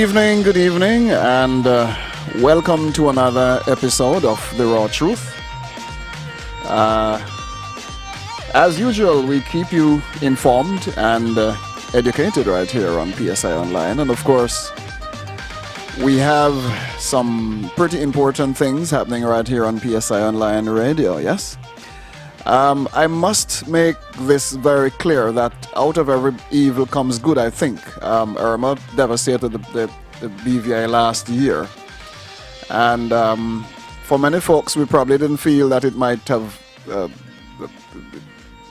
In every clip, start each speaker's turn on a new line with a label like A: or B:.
A: Good evening, and welcome to another episode of The Raw Truth. As usual, we keep you informed and educated right here on PSI Online, and of course, we have some pretty important things happening right here on PSI Online Radio, yes? I must make this very clear that out of every evil comes good, I think. Irma devastated the BVI last year. And for many folks, we probably didn't feel that it might have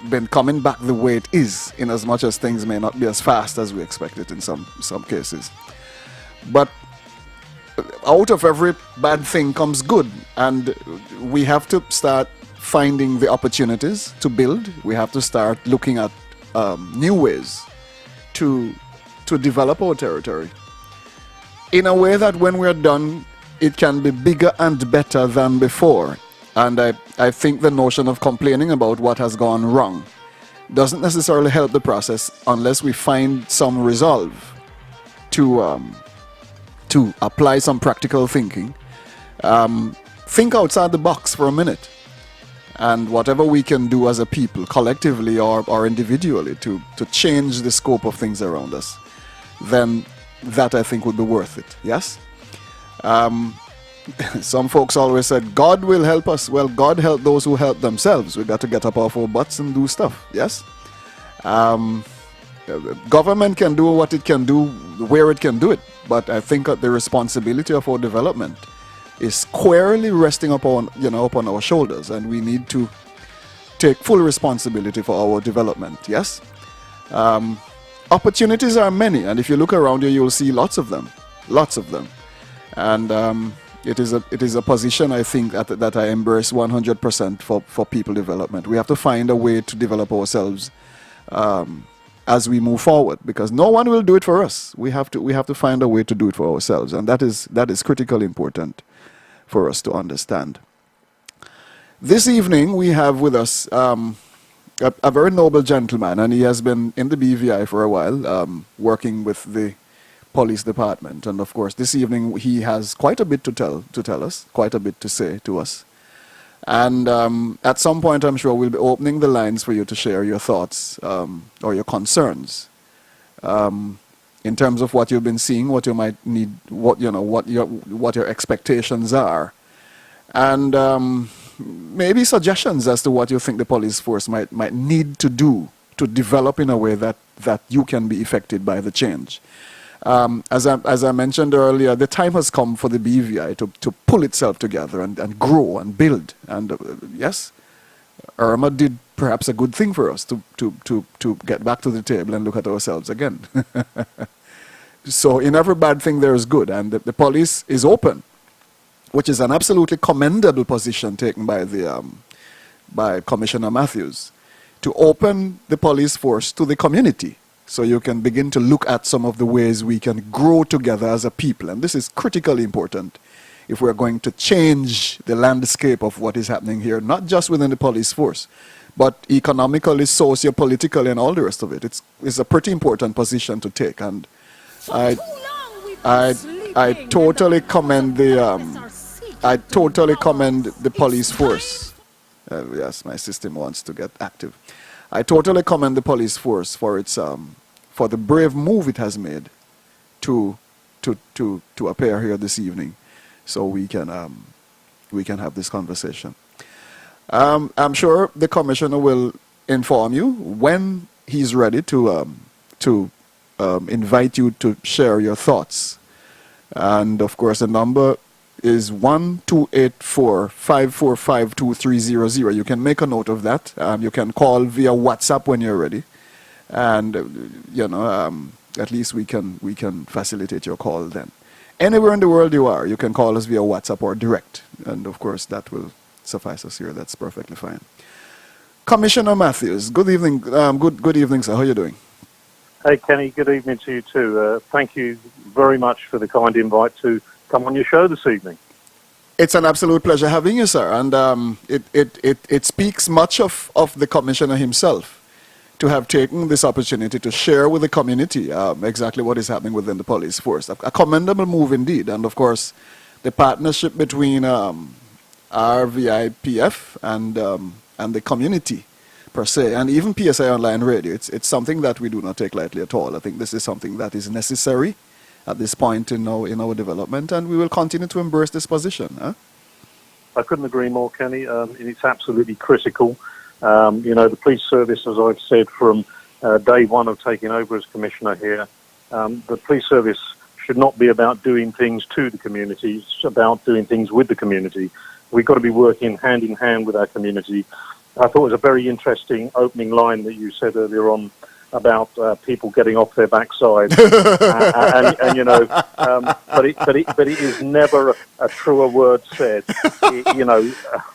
A: been coming back the way it is, in as much as things may not be as fast as we expected in some cases. But out of every bad thing comes good, and we have to start finding the opportunities to build. We have to start looking at new ways to develop our territory in a way that when we're done, it can be bigger and better than before. And I think the notion of complaining about what has gone wrong doesn't necessarily help the process unless we find some resolve to apply some practical thinking. Think outside the box for a minute. And whatever we can do as a people, collectively or individually, to change the scope of things around us, then that I think would be worth it. Yes? Some folks always said, God will help us. Well, God helped those who help themselves. We got to get up off our butts and do stuff. Yes? Government can do what it can do, where it can do it. But I think that the responsibility of our development is squarely resting upon our shoulders, and we need to take full responsibility for our development. Yes, opportunities are many, and if you look around you, you'll see lots of them, and it is a position I think that I embrace 100% for people development. We have to find a way to develop ourselves as we move forward, because no one will do it for us. We have to find a way to do it for ourselves, and that is critically important for us to understand. This evening we have with us a very noble gentleman, and he has been in the BVI for a while, working with the police department. And of course, this evening he has quite a bit to tell us, quite a bit to say to us. And at some point, I'm sure we'll be opening the lines for you to share your thoughts or your concerns. In terms of what you've been seeing, what you might need, what your expectations are, and maybe suggestions as to what you think the police force might need to do to develop in a way that you can be affected by the change. As I mentioned earlier, the time has come for the BVI to pull itself together and grow and build. And yes, Irma did perhaps a good thing for us to get back to the table and look at ourselves again. So in every bad thing there is good, and the police is open, which is an absolutely commendable position taken by Commissioner Matthews, to open the police force to the community, so you can begin to look at some of the ways we can grow together as a people. And this is critically important if we're going to change the landscape of what is happening here, not just within the police force, but economically, socio-politically, and all the rest of it. It's a pretty important position to take, and I totally commend the police force. Yes, my system wants to get active. I totally commend the police force for its for the brave move it has made to appear here this evening, so we can have this conversation. I'm sure the commissioner will inform you when he's ready to invite you to share your thoughts. And of course, the number is 1284-545-2300. You can make a note of that. You can call via WhatsApp when you're ready, and at least we can facilitate your call then. Anywhere in the world you are, you can call us via WhatsApp or direct, and of course that will suffice us here. That's perfectly fine. Commissioner Matthews, good evening. Good evening, sir. How are you doing?
B: Hey, Kenny. Good evening to you too. Thank you very much for the kind invite to come on your show this evening.
A: It's an absolute pleasure having you, sir. And it speaks much of the commissioner himself to have taken this opportunity to share with the community exactly what is happening within the police force. A commendable move indeed. And of course, the partnership between RVIPF and the community per se, and even PSI Online Radio, it's something that we do not take lightly at all. I think this is something that is necessary at this point in our development, and we will continue to embrace this position. Huh?
B: I couldn't agree more, Kenny. It's absolutely critical. The police service, as I've said from day one of taking over as commissioner here, the police service should not be about doing things to the community. It's about doing things with the community. We've got to be working hand in hand with our community. I thought it was a very interesting opening line that you said earlier on about people getting off their backside, but it is never a truer word said.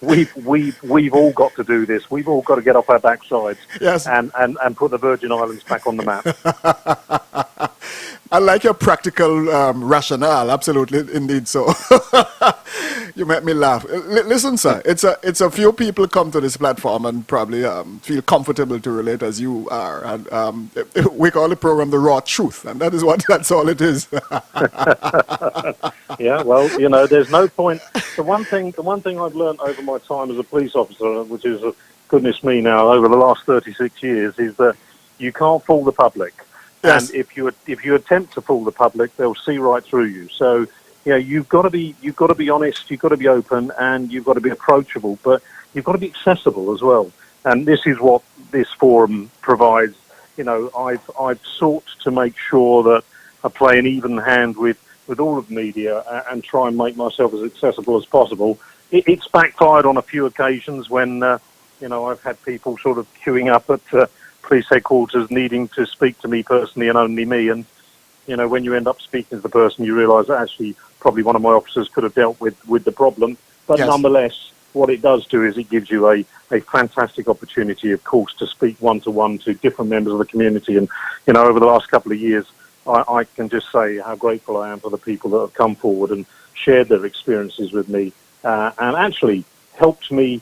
B: We've all got to do this. We've all got to get off our backsides,
A: yes,
B: and put the Virgin Islands back on the map.
A: I like your practical rationale. Absolutely, indeed. So you make me laugh. Listen, sir, it's a few people come to this platform and probably feel comfortable to relate as you are, and we call the program the Raw Truth, and that's all it is.
B: Yeah, well, there's no point. The one thing I've learned over my time as a police officer, which is goodness me now over the last 36 years, is that you can't fool the public.
A: Yes.
B: And if you attempt to fool the public, they'll see right through you. So, you've got to be honest, you've got to be open, and you've got to be approachable, but you've got to be accessible as well. And this is what this forum provides. I've sought to make sure that I play an even hand with all of the media and try and make myself as accessible as possible. It's backfired on a few occasions when I've had people sort of queuing up at police headquarters needing to speak to me personally and only me, and when you end up speaking to the person, you realise that actually probably one of my officers could have dealt with the problem. But
A: yes,
B: nonetheless, what it does do is it gives you a fantastic opportunity, of course, to speak one-to-one to different members of the community. And over the last couple of years, I can just say how grateful I am for the people that have come forward and shared their experiences with me, and actually helped me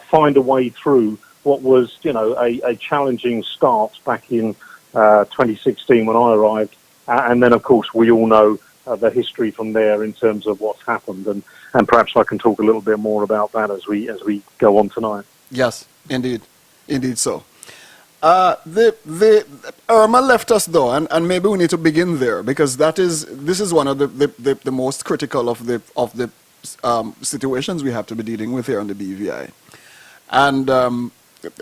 B: find a way through what was, a challenging start back in 2016 when I arrived. And then, of course, we all know the history from there in terms of what's happened. And perhaps I can talk a little bit more about that as we go on tonight.
A: Yes, indeed. Indeed so. The Irma left us though, and maybe we need to begin there, because this is one of the most critical of the situations we have to be dealing with here on the BVI. And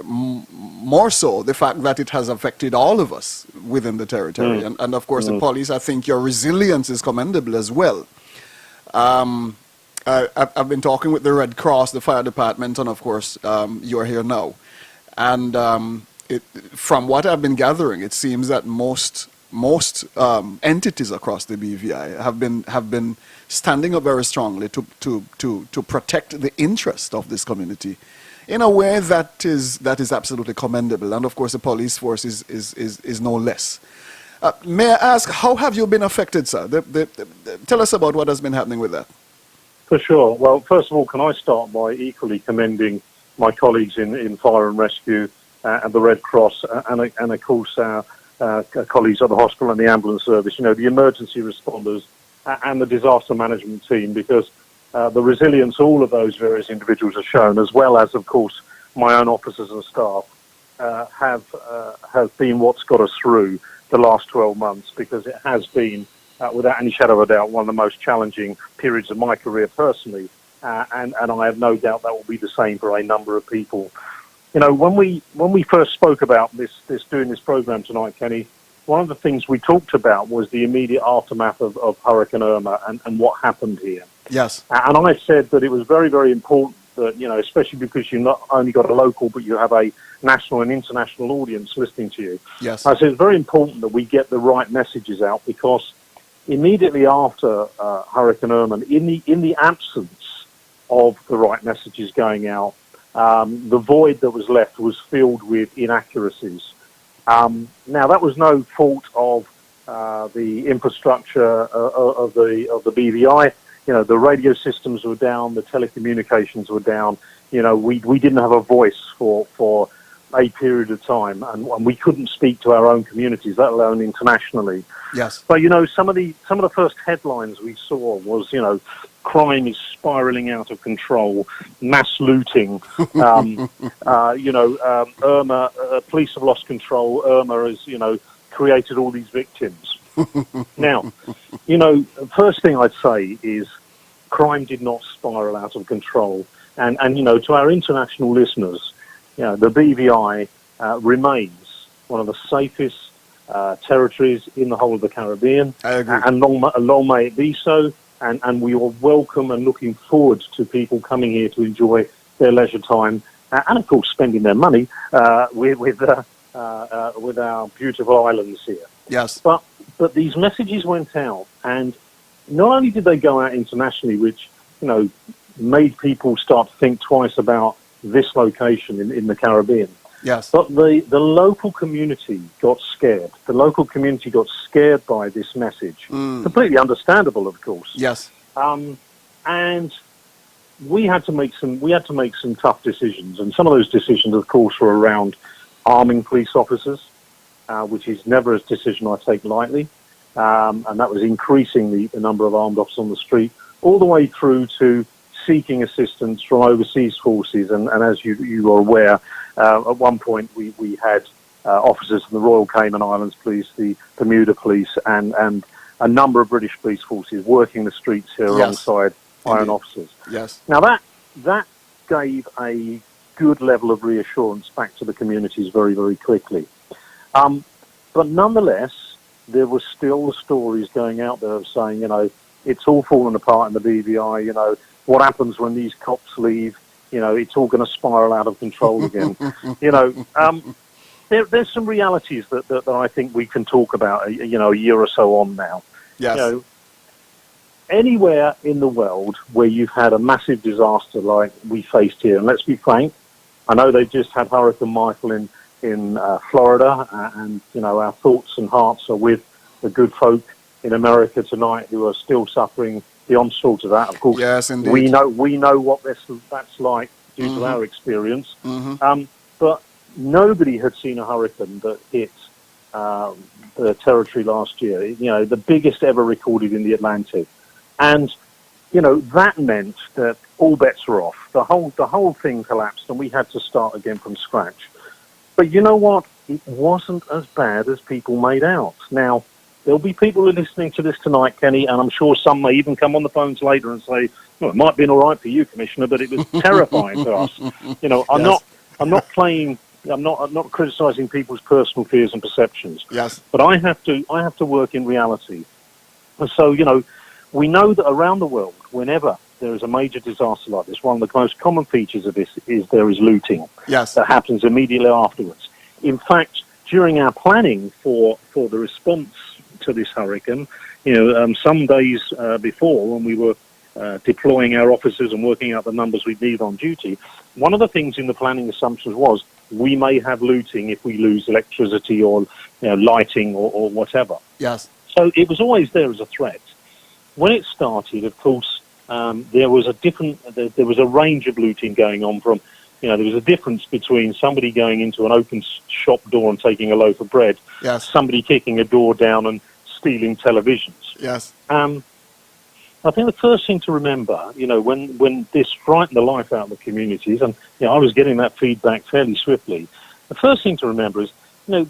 A: more so the fact that it has affected all of us within the territory. And of course, the police, I think your resilience is commendable as well. I've been talking with the Red Cross, the fire department, and of course, you're here now. And from what I've been gathering, it seems that most entities across the BVI have been standing up very strongly to protect the interest of this community in a way that is absolutely commendable. And of course, the police force is no less. May I ask, how have you been affected, sir? Tell us about what has been happening with that.
B: For sure. Well, first of all, can I start by equally commending my colleagues in fire and rescue and the Red Cross and of course our colleagues at the hospital and the ambulance service, the emergency responders and the disaster management team, because the resilience all of those various individuals have shown, as well as, of course, my own officers and staff, have been what's got us through the last 12 months, because it has been, without any shadow of a doubt, one of the most challenging periods of my career personally, and I have no doubt that will be the same for a number of people. When we first spoke about doing this program tonight, Kenny, one of the things we talked about was the immediate aftermath of Hurricane Irma and what happened here.
A: Yes.
B: And I said that it was very, very important that, especially because you've not only got a local, but you have a national and international audience listening to you.
A: Yes.
B: I said it's very important that we get the right messages out, because immediately after Hurricane Irma, in the absence of the right messages going out, the void that was left was filled with inaccuracies. Now, that was no fault of the infrastructure of the BVI. The radio systems were down, the telecommunications were down. We didn't have a voice for a period of time, and we couldn't speak to our own communities, let alone internationally.
A: Yes.
B: But some of the first headlines we saw was, crime is spiraling out of control, mass looting. Irma, police have lost control. Irma has, created all these victims. Now, first thing I'd say is crime did not spiral out of control. And to our international listeners, the BVI remains one of the safest territories in the whole of the Caribbean.
A: I agree.
B: And long may it be so. And we are welcome and looking forward to people coming here to enjoy their leisure time and, of course, spending their money with our beautiful islands here.
A: Yes.
B: But these messages went out, and not only did they go out internationally, which, made people start to think twice about this location in the Caribbean.
A: Yes.
B: But the local community got scared. The local community got scared by this message. Completely understandable, of course.
A: Yes.
B: And we had to make some tough decisions, and some of those decisions, of course, were around arming police officers, which is never a decision I take lightly, and that was increasing the number of armed officers on the street, all the way through to seeking assistance from overseas forces. And as you are aware, at one point we had officers from the Royal Cayman Islands Police, the Bermuda Police, and a number of British police forces working the streets here alongside our own officers.
A: Yes.
B: Now that gave a good level of reassurance back to the communities very, very quickly. But nonetheless, there were still stories going out there of saying, it's all fallen apart in the BVI, what happens when these cops leave, it's all going to spiral out of control again. There's some realities that I think we can talk about, a year or so on now.
A: Yes.
B: Anywhere in the world where you've had a massive disaster like we faced here, and let's be frank, I know they've just had Hurricane Michael in Florida, and our thoughts and hearts are with the good folk in America tonight who are still suffering the onslaught of that. Of course,
A: yes, indeed.
B: we know what that's like due to our experience. But nobody had seen a hurricane that hit the territory last year. The biggest ever recorded in the Atlantic, and that meant that all bets were off. The whole thing collapsed, and we had to start again from scratch. But you know what? It wasn't as bad as people made out. Now, there'll be people who are listening to this tonight, Kenny, and I'm sure some may even come on the phones later and say, well, it might have been all right for you, Commissioner, but it was terrifying for us. I'm not criticizing people's personal fears and perceptions.
A: Yes.
B: But I have to work in reality. And so, we know that around the world, whenever there is a major disaster like this, one of the most common features of this is there is looting.
A: Yes.
B: That happens immediately afterwards. In fact, during our planning for the response to this hurricane, some days before, when we were deploying our officers and working out the numbers we'd need on duty, one of the things in the planning assumptions was we may have looting if we lose electricity or lighting or whatever.
A: Yes.
B: So it was always there as a threat. When it started, of course, there was a range of looting going on from, there was a difference between somebody going into an open shop door and taking a loaf of bread,
A: Yes.
B: somebody kicking a door down and stealing televisions.
A: Yes.
B: I think the first thing to remember, when this frightened the life out of the communities, and I was getting that feedback fairly swiftly, the first thing to remember is,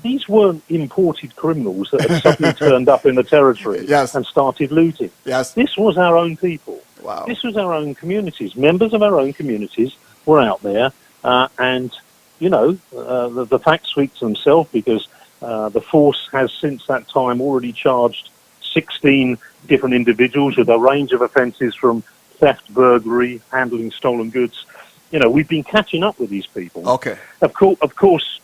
B: these weren't imported criminals that had suddenly turned up in the territory
A: Yes.
B: and started looting.
A: Yes.
B: This was our own people.
A: Wow.
B: This was our own communities. Members of our own communities were out there, and, the facts speak to themselves, because the force has since that time already charged 16 different individuals with a range of offences from theft, burglary, handling stolen goods. We've been catching up with these people.
A: Okay.
B: Of course,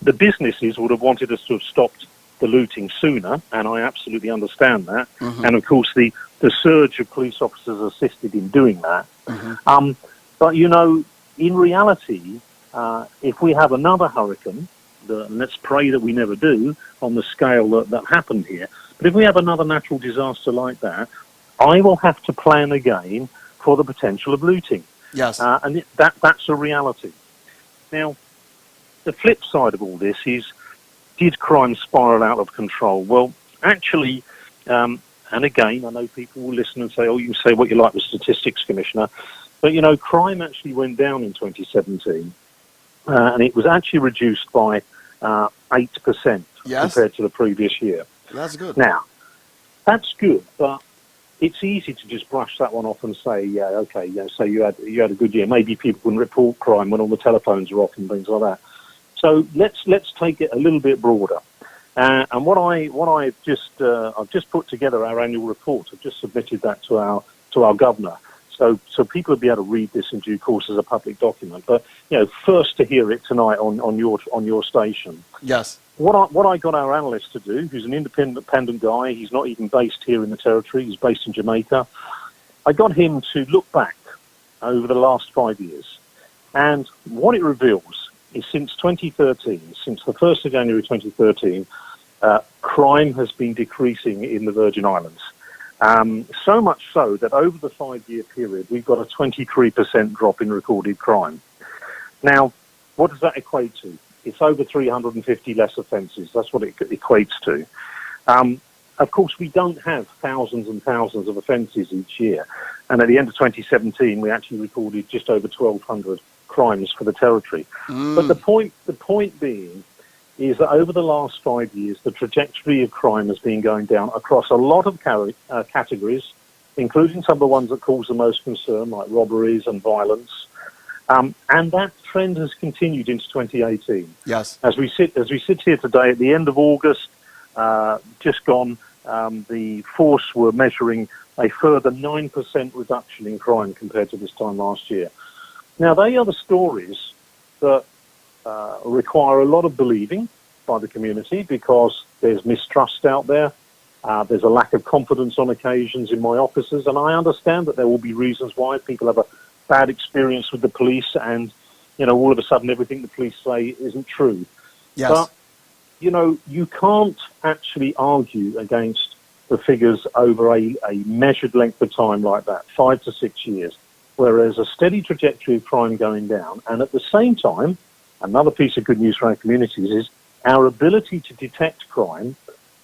B: the businesses would have wanted us to have stopped the looting sooner, and I absolutely understand that.
A: Mm-hmm.
B: And of course, the surge of police officers assisted in doing that.
A: Mm-hmm.
B: But in reality, if we have another hurricane, and let's pray that we never do on the scale that happened here, but if we have another natural disaster like that, I will have to plan again for the potential of looting.
A: Yes.
B: And that's a reality. Now, the flip side of all this is, did crime spiral out of control? Well, actually, and again, I know people will listen and say, oh, you can say what you like with statistics, Commissioner, but, crime actually went down in 2017, and it was actually reduced by 8% compared to the previous year.
A: That's good.
B: Now, that's good, but it's easy to just brush that one off and say, yeah, okay, so you had a good year. Maybe people can report crime when all the telephones are off and things like that. So let's take it a little bit broader. And I've just put together our annual report. I've just submitted that to our governor. So people will be able to read this in due course as a public document. But first to hear it tonight on your station.
A: Yes.
B: What I got our analyst to do, who's an independent guy, he's not even based here in the territory, he's based in Jamaica. I got him to look back over the last 5 years. And what it reveals is since 2013, since the 1st of January 2013, crime has been decreasing in the Virgin Islands. So much so that over the 5-year period, we've got a 23% drop in recorded crime. Now, what does that equate to? It's over 350 less offences. That's what it equates to. Of course, we don't have thousands and thousands of offences each year. And at the end of 2017, we actually recorded just over 1,200 crimes for the territory. But the point being is that over the last 5 years, the trajectory of crime has been going down across a lot of categories, including some of the ones that cause the most concern, like robberies and violence. And that trend has continued into 2018.
A: Yes.
B: As we sit here today, at the end of August, just gone, the force were measuring a further 9% reduction in crime compared to this time last year. Now, they are the stories that require a lot of believing by the community because there's mistrust out there. There's a lack of confidence on occasions in my offices, and I understand that there will be reasons why people have a bad experience with the police and, all of a sudden everything the police say isn't true.
A: Yes.
B: But, you can't actually argue against the figures over a measured length of time like that, 5 to 6 years, whereas a steady trajectory of crime going down. And at the same time, another piece of good news for our communities is our ability to detect crime,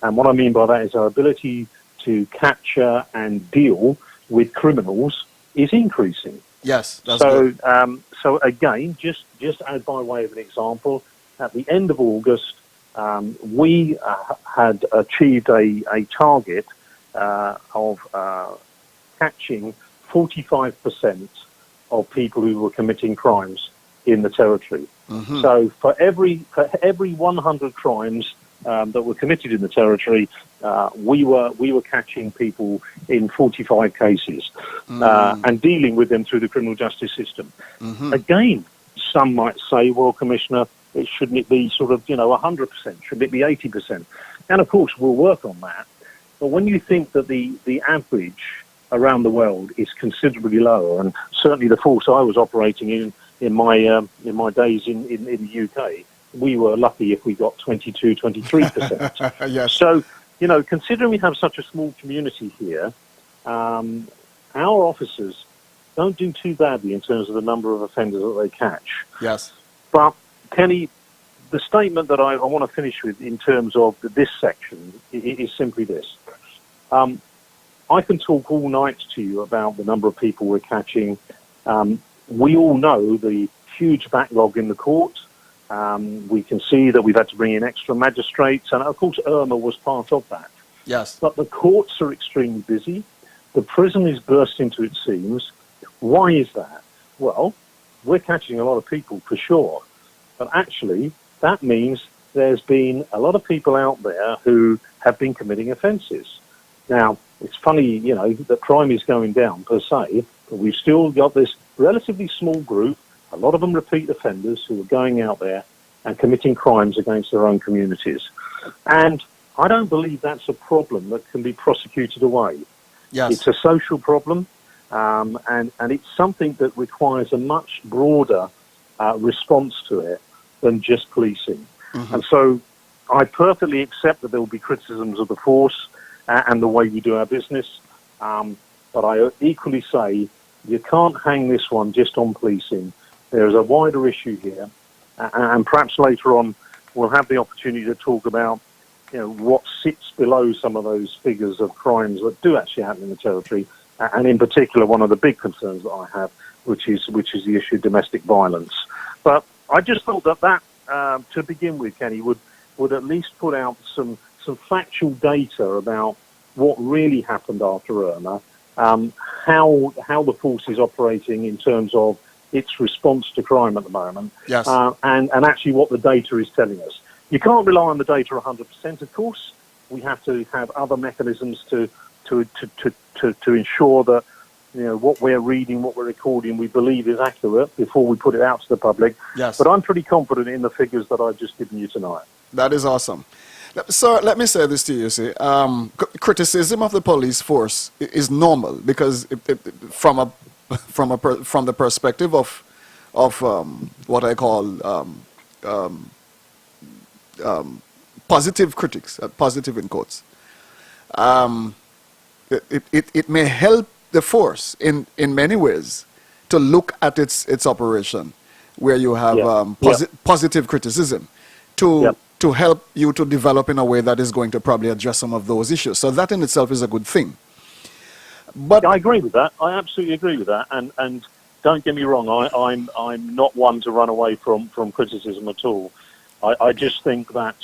B: and what I mean by that is our ability to capture and deal with criminals is increasing.
A: Yes, that's good.
B: So again, just as by way of an example, at the end of August, we had achieved a target of catching 45% of people who were committing crimes in the territory. Mm-hmm. So for every 100 crimes that were committed in the territory, we were catching people in 45 cases and dealing with them through the criminal justice system. Mm-hmm. Again, some might say, well, Commissioner, shouldn't it be sort of 100%? Shouldn't it be 80%? And of course, we'll work on that. But when you think that the average around the world is considerably lower, and certainly the force I was operating in my days in the UK, we were lucky if we got 22, 23%.
A: Yes.
B: So, considering we have such a small community here, our officers don't do too badly in terms of the number of offenders that they catch.
A: Yes.
B: But, Kenny, the statement that I want to finish with in terms of this section is simply this. I can talk all night to you about the number of people we're catching. We all know the huge backlog in the court. We can see that we've had to bring in extra magistrates, and of course Irma was part of that.
A: Yes.
B: But the courts are extremely busy. The prison is bursting to its seams. Why is that? Well, we're catching a lot of people for sure, but actually that means there's been a lot of people out there who have been committing offences. Now, it's funny, that crime is going down per se, but we've still got this relatively small group, a lot of them repeat offenders who are going out there and committing crimes against their own communities. And I don't believe that's a problem that can be prosecuted away.
A: Yes.
B: It's a social problem, and it's something that requires a much broader response to it than just policing. Mm-hmm. And so I perfectly accept that there will be criticisms of the force and the way we do our business, but I equally say you can't hang this one just on policing. There is a wider issue here, And perhaps later on we'll have the opportunity to talk about, what sits below some of those figures of crimes that do actually happen in the territory, and in particular one of the big concerns that I have, which is the issue of domestic violence. But I just thought that to begin with, Kenny, would at least put out some factual data about what really happened after Irma, how the force is operating in terms of its response to crime at the moment,
A: Yes.
B: And actually what the data is telling us. You can't rely on the data 100%, of course. We have to have other mechanisms to ensure that what we're reading, what we're recording, we believe is accurate before we put it out to the public.
A: Yes.
B: But I'm pretty confident in the figures that I've just given you tonight.
A: That is awesome. Sir, let me say this to you, see. Criticism of the police force is normal because from the perspective of what I call positive critics, positive in quotes, it may help the force in many ways to look at its operation, where you have positive criticism to help you to develop in a way that is going to probably address some of those issues. So that in itself is a good thing. But
B: I agree with that. I absolutely agree with that. And don't get me wrong, I'm not one to run away from criticism at all. I just think that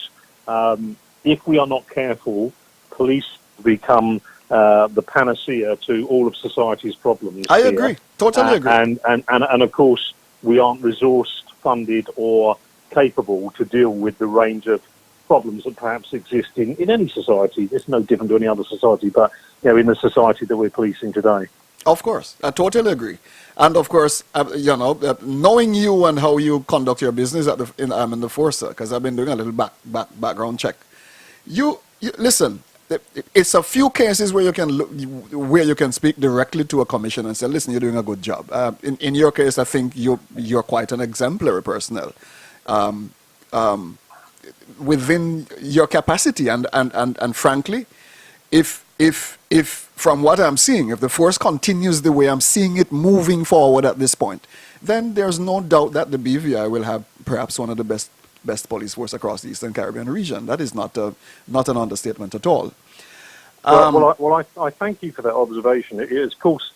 B: if we are not careful, police become the panacea to all of society's problems.
A: I agree. Totally agree.
B: And of course, we aren't resourced, funded, or capable to deal with the range of problems that perhaps exist in any society. It's no different to any other society, but in the society that we're policing today.
A: Of course, I totally agree. And of course, knowing you and how you conduct your business in the force, because I've been doing a little background check. You listen. It's a few cases where you can speak directly to a commissioner and say, "Listen, you're doing a good job." In your case, I think you're quite an exemplary personnel within your capacity, and frankly, if from what I'm seeing, if the force continues the way I'm seeing it moving forward at this point, then there's no doubt that the BVI will have perhaps one of the best police force across the Eastern Caribbean region. That is not an understatement at all.
B: I thank you for that observation. It is, of course,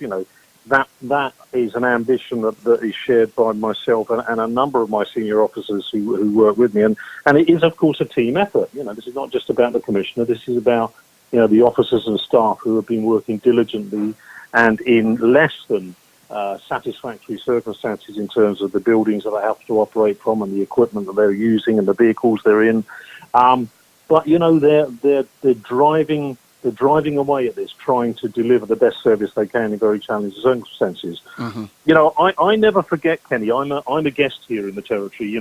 B: that is an ambition that is shared by myself and a number of my senior officers who work with me, and it is, of course, a team effort. This is not just about the commissioner. This is about the officers and staff who have been working diligently and in less than satisfactory circumstances in terms of the buildings that they have to operate from and the equipment that they're using and the vehicles they're in. But they're driving away at this, trying to deliver the best service they can in very challenging circumstances. Mm-hmm. I never forget, Kenny. I'm a guest here in the territory.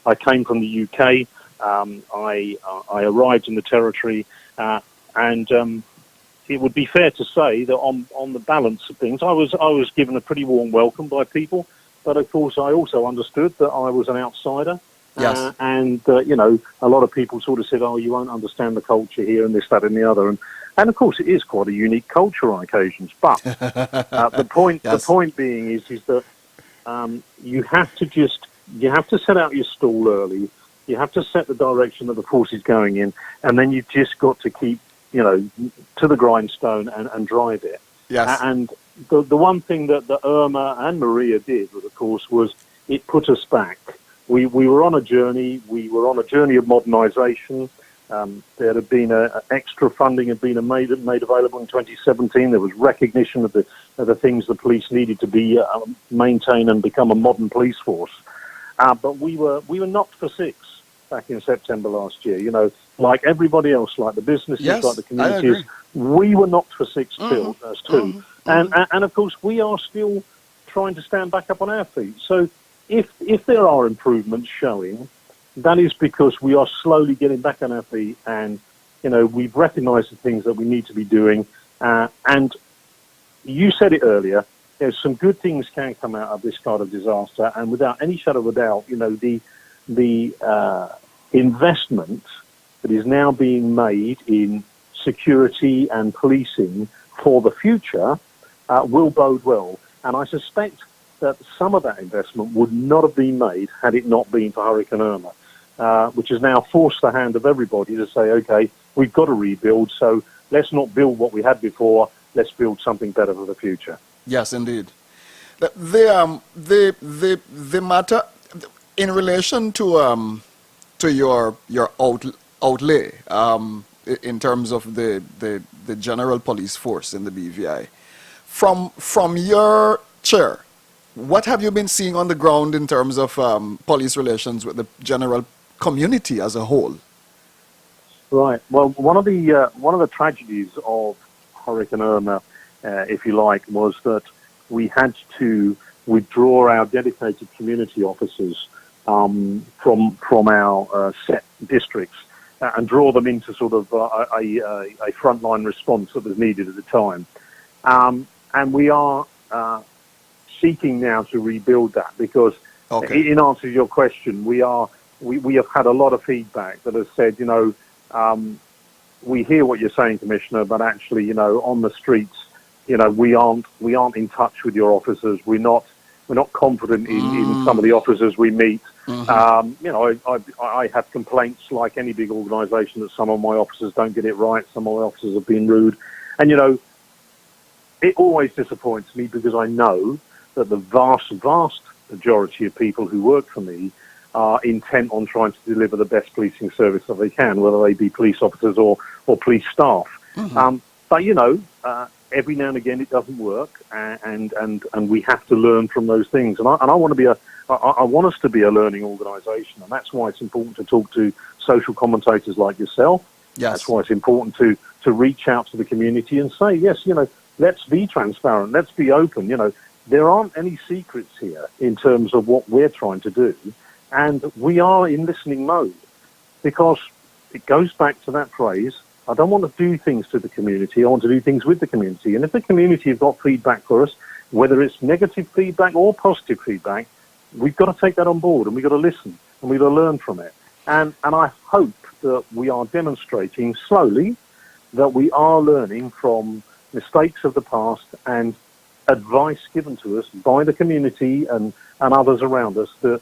B: I came from the UK. I arrived in the territory, and it would be fair to say that on the balance of things, I was given a pretty warm welcome by people. But of course, I also understood that I was an outsider.
A: Yes.
B: A lot of people sort of said, "Oh, you won't understand the culture here," and this, that, and the other. And of course, it is quite a unique culture on occasions. But the point being is that you have to set out your stall early. You have to set the direction that the force is going in, and then you've just got to keep to the grindstone and drive it.
A: Yes.
B: And the one thing that Irma and Maria did, of course, was it put us back. We were on a journey. We were on a journey of modernisation. There had been extra funding had been made available in 2017. There was recognition of the things the police needed to be maintain and become a modern police force. But we were knocked for six back in September last year. Like everybody else, like the businesses,
A: yes,
B: like the communities, we were knocked for six too. Mm-hmm. And of course, we are still trying to stand back up on our feet. So if there are improvements showing, that is because we are slowly getting back on our feet, and we've recognised the things that we need to be doing. And you said it earlier. Some good things can come out of this kind of disaster, and without any shadow of a doubt, the investment that is now being made in security and policing for the future will bode well. And I suspect that some of that investment would not have been made had it not been for Hurricane Irma, which has now forced the hand of everybody to say, okay, we've got to rebuild, so let's not build what we had before, let's build something better for the future.
A: Yes, indeed. The matter in relation to your outlay in terms of the general police force in the BVI, from your chair, what have you been seeing on the ground in terms of police relations with the general community as a whole?
B: Right. Well, one of the tragedies of Hurricane Irma, if you like, was that we had to withdraw our dedicated community officers from our set districts and draw them into sort of a frontline response that was needed at the time. And we are seeking now to rebuild that because, in answer to your question, we have had a lot of feedback that has said, we hear what you're saying, Commissioner, but actually, on the streets, we aren't in touch with your officers. We're not confident in some of the officers we meet. I have complaints like any big organisation that some of my officers don't get it right. Some of my officers have been rude, and it always disappoints me because I know that the vast majority of people who work for me are intent on trying to deliver the best policing service that they can, whether they be police officers or police staff. But every now and again it doesn't work, and we have to learn from those things. And I want us to be a learning organisation, and that's why it's important to talk to social commentators like yourself.
A: Yes.
B: That's why it's important to reach out to the community and say, yes, let's be transparent, let's be open. There aren't any secrets here in terms of what we're trying to do, and we are in listening mode because it goes back to that phrase, I don't want to do things to the community, I want to do things with the community. And if the community has got feedback for us, whether it's negative feedback or positive feedback, we've got to take that on board and we've got to listen and we've got to learn from it. And I hope that we are demonstrating slowly that we are learning from mistakes of the past and advice given to us by the community and others around us that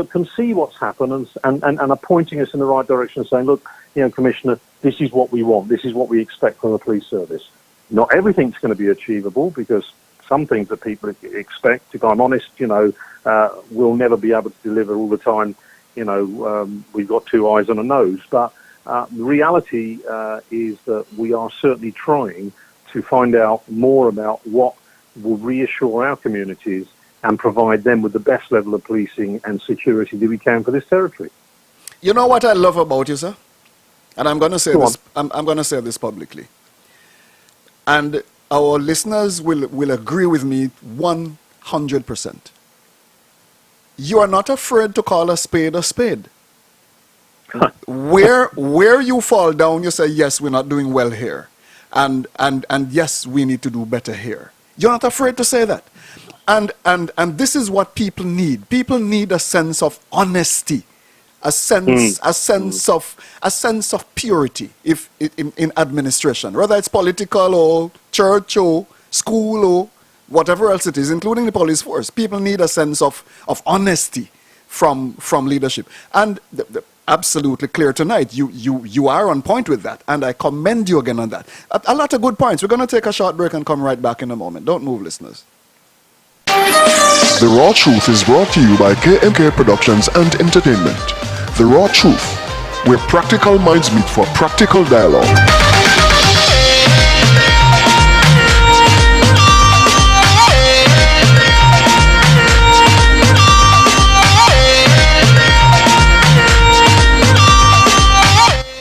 B: can see what's happened and are pointing us in the right direction and saying, look, Commissioner, this is what we want. This is what we expect from the police service. Not everything's going to be achievable because some things that people expect, if I'm honest, we'll never be able to deliver all the time. We've got two eyes and a nose. But the reality is that we are certainly trying to find out more about what will reassure our communities and provide them with the best level of policing and security that we can for this territory.
A: You know what I love about you, sir? And I'm going to say this. I'm going to say this publicly, and our listeners will agree with me 100%. You are not afraid to call a spade a spade. Where you fall down, you say, yes, we're not doing well here, and yes, we need to do better here. You're not afraid to say that, and this is what people need. People need a sense of honesty. A sense of purity in administration, whether it's political or church or school or whatever else it is, including the police force. People need a sense of honesty from leadership. And absolutely clear tonight, you are on point with that, and I commend you again on that. A lot of good points. We're going to take a short break and come right back in a moment. Don't move, listeners.
C: The Raw Truth is brought to you by KMK Productions and Entertainment. The Raw Truth, where practical minds meet for practical dialogue.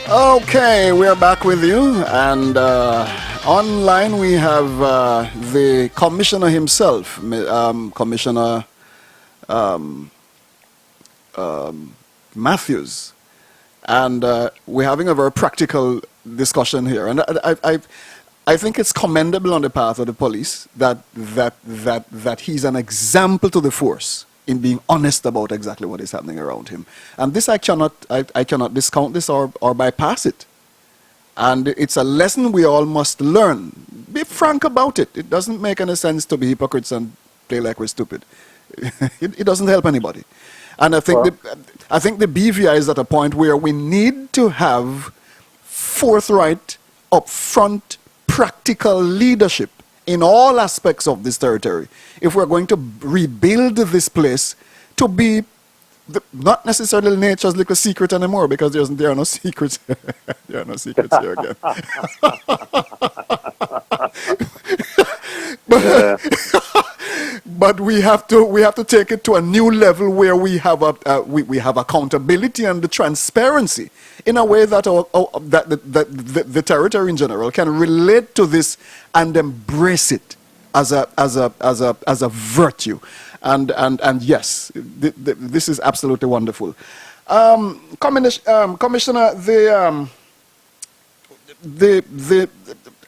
A: Okay, we're back with you, and online we have the commissioner himself, Commissioner Matthews, and we're having a very practical discussion here, and I think it's commendable on the part of the police that he's an example to the force in being honest about exactly what is happening around him, and this I cannot discount this or bypass it, and it's a lesson we all must learn. Be frank about it. It doesn't make any sense to be hypocrites and play like we're stupid. It doesn't help anybody. And I think the BVI is at a point where we need to have forthright, upfront, practical leadership in all aspects of this territory if we're going to rebuild this place to be not necessarily nature's little secret anymore, because there are no secrets. There are no secrets here again. But we have to take it to a new level where we have we have accountability and the transparency in a way that the territory in general can relate to this and embrace it as a virtue. And yes, this is absolutely wonderful. Commissioner,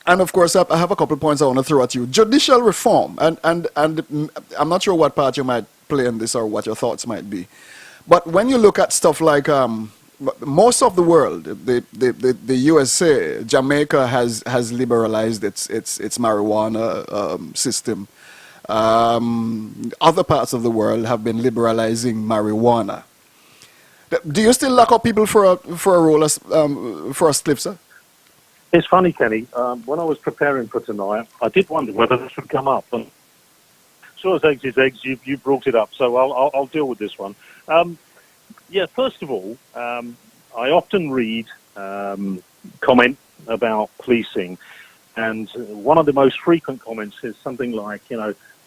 A: and of course, I have a couple of points I want to throw at you. Judicial reform, and I'm not sure what part you might play in this or what your thoughts might be. But when you look at stuff like most of the world, the USA, Jamaica has liberalized its marijuana system. Other parts of the world have been liberalizing marijuana. Do you still lock up people for a roll for a spliff, sir?
B: It's funny, Kenny. When I was preparing for tonight, I did wonder whether this would come up. And so as eggs is eggs, you brought it up, so I'll deal with this one. First of all, I often read comment about policing, and one of the most frequent comments is something like,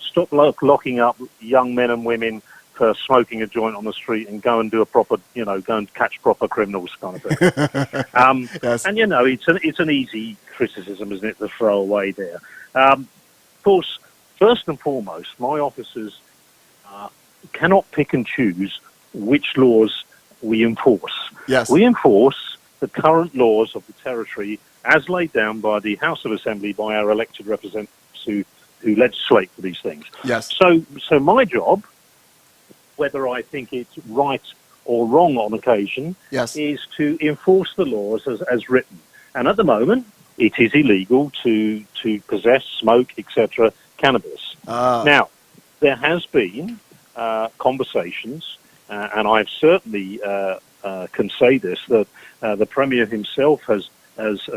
B: stop locking up young men and women for smoking a joint on the street and go and do a proper, go and catch proper criminals kind of thing.
A: Yes.
B: And, it's an easy criticism, isn't it, to throw away there. Of course, first and foremost, my officers cannot pick and choose which laws we enforce.
A: Yes.
B: We enforce the current laws of the territory as laid down by the House of Assembly, by our elected representatives who legislate for these things.
A: Yes.
B: So my job, whether I think it's right or wrong on occasion,
A: yes,
B: is to enforce the laws as written. And at the moment, it is illegal to possess, smoke, etc., cannabis. Now, there has been conversations, and I've certainly can say this, that the Premier himself has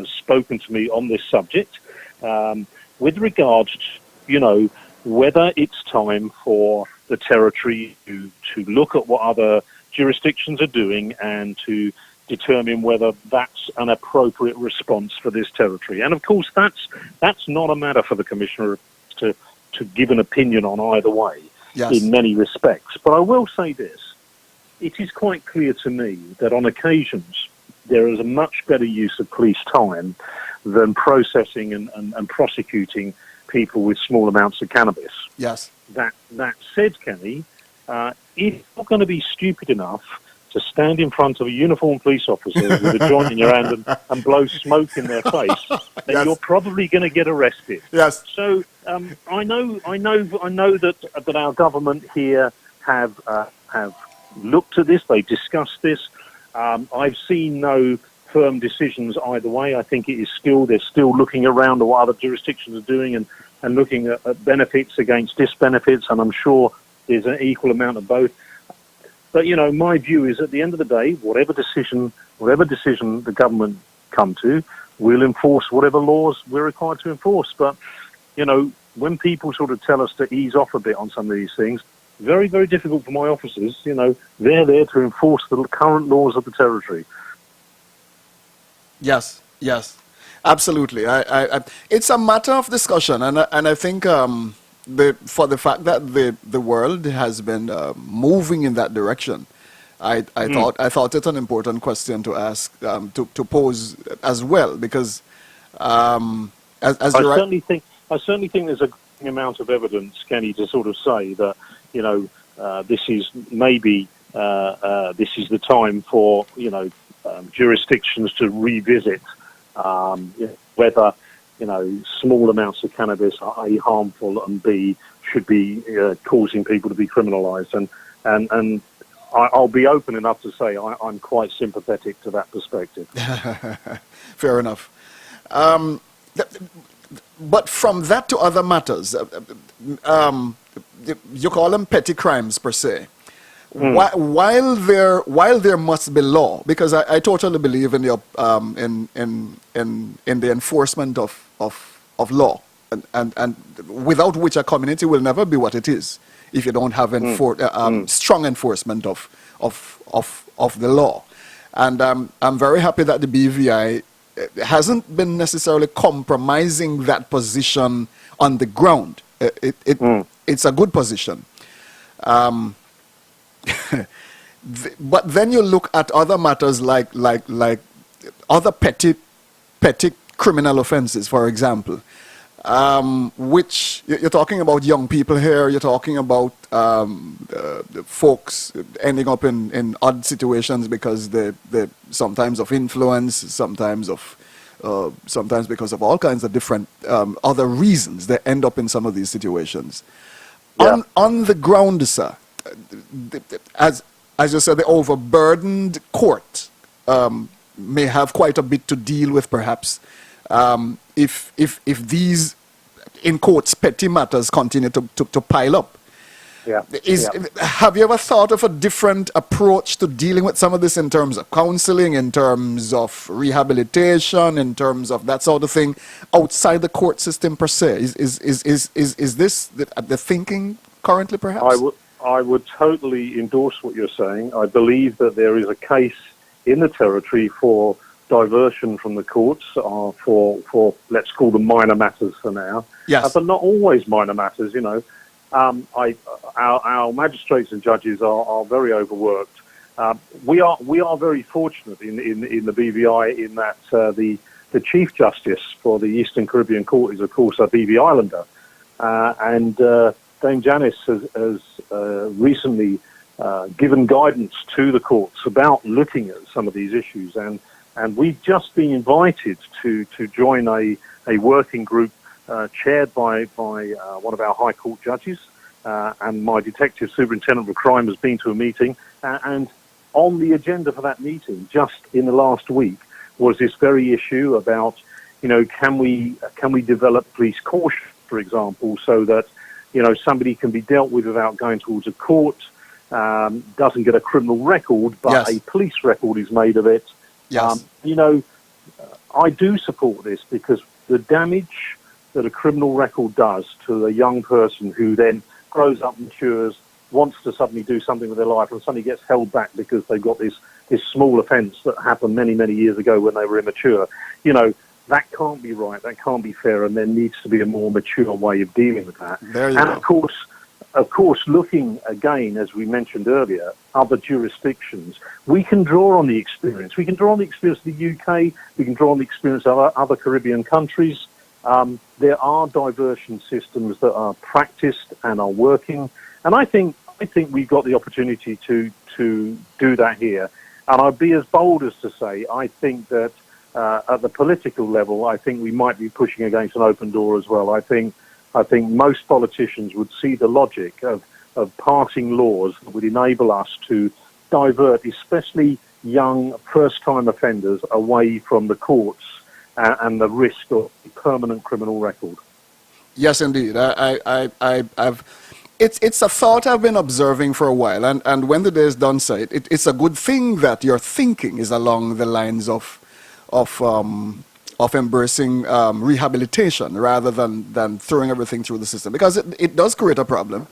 B: spoken to me on this subject with regard to, whether it's time for the territory to look at what other jurisdictions are doing and to determine whether that's an appropriate response for this territory. And of course, that's not a matter for the Commissioner to give an opinion on either way,
A: yes,
B: in many respects. But I will say this. It is quite clear to me that on occasions there is a much better use of police time than processing and prosecuting people with small amounts of cannabis.
A: Yes.
B: That said, Kenny, if you're going to be stupid enough to stand in front of a uniformed police officer with a joint in your hand and blow smoke in their face, then
A: yes,
B: you're probably going to get arrested.
A: Yes.
B: So I know that our government here have looked at this. They've discussed this. I've seen no firm decisions either way. I think they're still looking around at what other jurisdictions are doing and looking at benefits against disbenefits, and I'm sure there's an equal amount of both. But, my view is at the end of the day, whatever decision the government come to, we'll enforce whatever laws we're required to enforce. But, when people sort of tell us to ease off a bit on some of these things, very, very difficult for my officers. They're there to enforce the current laws of the territory.
A: Yes, yes, absolutely. I it's a matter of discussion, and I think for the fact that the world has been moving in that direction, I thought it's an important question to ask, to pose as well, because I
B: certainly think there's a growing amount of evidence, Kenny, to sort of say that this is maybe this is the time for jurisdictions to revisit whether small amounts of cannabis are A, harmful, and B, should be causing people to be criminalised. And I'll be open enough to say I'm quite sympathetic to that perspective.
A: Fair enough. But from that to other matters, you call them petty crimes per se. While there must be law, because I totally believe in the in the enforcement of law, and without which a community will never be what it is if you don't have strong enforcement of the law. And I'm very happy that the BVI hasn't been necessarily compromising that position on the ground. It's a good position. But then you look at other matters like other petty criminal offenses, for example, which you're talking about young people here. You're talking about folks ending up in odd situations because they sometimes of influence, sometimes because of all kinds of different other reasons they end up in some of these situations. Yeah. On the ground, sir, as you said, the overburdened court may have quite a bit to deal with, perhaps, if these, in quotes, petty matters continue to pile up.
B: Yeah.
A: Have you ever thought of a different approach to dealing with some of this in terms of counseling, in terms of rehabilitation, in terms of that sort of thing, outside the court system per se? Is this the thinking currently, perhaps?
B: I would totally endorse what you're saying. I believe that there is a case in the territory for diversion from the courts for let's call them minor matters for now.
A: Yes.
B: But not always minor matters, you know. Our magistrates and judges are very overworked. We are very fortunate in the BVI in that the Chief Justice for the Eastern Caribbean Court is, of course, a BVI Islander. And Dame Janice has recently given guidance to the courts about looking at some of these issues. And we've just been invited to join a working group chaired by one of our High Court judges, and my Detective Superintendent of Crime has been to a meeting. And on the agenda for that meeting, just in the last week, was this very issue about, you know, can we develop police caution, for example, so that, you know, somebody can be dealt with without going towards a court, doesn't get a criminal record, but
A: yes.
B: a police record is made of it.
A: Yes.
B: You know, I do support this because the damage that a criminal record does to a young person who then grows up, matures, wants to suddenly do something with their life and suddenly gets held back because they've got this small offence that happened many, many years ago when they were immature. You know, that can't be right, that can't be fair, and there needs to be a more mature way of dealing with that.
A: There you go.
B: Of course, looking again, as we mentioned earlier, other jurisdictions, we can draw on the experience. We can draw on the experience of the UK. We can draw on the experience of other Caribbean countries. There are diversion systems that are practiced and are working, and I think we've got the opportunity to do that here. And I'd be as bold as to say I think that at the political level, I think we might be pushing against an open door as well. I think most politicians would see the logic of passing laws that would enable us to divert, especially young first-time offenders, away from the courts and the risk of a permanent criminal record.
A: Yes, indeed. It's a thought I've been observing for a while, and when the day is done, say it's a good thing that your thinking is along the lines of embracing rehabilitation rather than throwing everything through the system, because it does create a problem.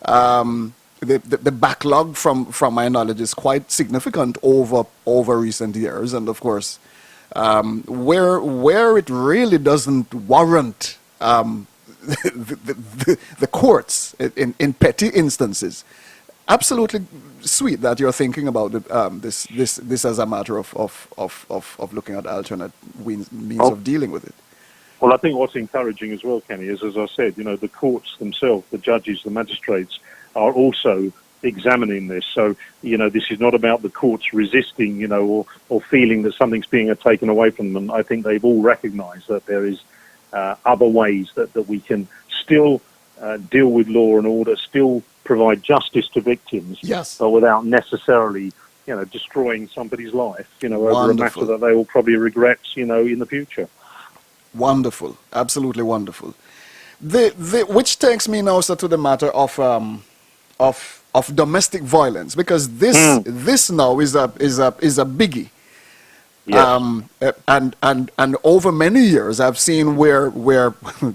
A: The backlog, from my knowledge, is quite significant over recent years, and of course, where it really doesn't warrant the courts in petty instances. Absolutely sweet that you're thinking about this as a matter of looking at alternate means of dealing with it.
B: Well, I think what's encouraging as well, Kenny, is, as I said, you know, the courts themselves, the judges, the magistrates, are also examining this. So, you know, this is not about the courts resisting, you know, or feeling that something's being taken away from them. I think they've all recognised that there is other ways that we can still deal with law and order, still provide justice to victims,
A: yes,
B: but without necessarily, you know, destroying somebody's life, you know, over
A: Wonderful.
B: a matter that they will probably regret, you know, in the future.
A: Wonderful. Absolutely wonderful. Which takes me now to the matter of domestic violence, because this now is a biggie.
B: Yes.
A: And over many years, I've seen where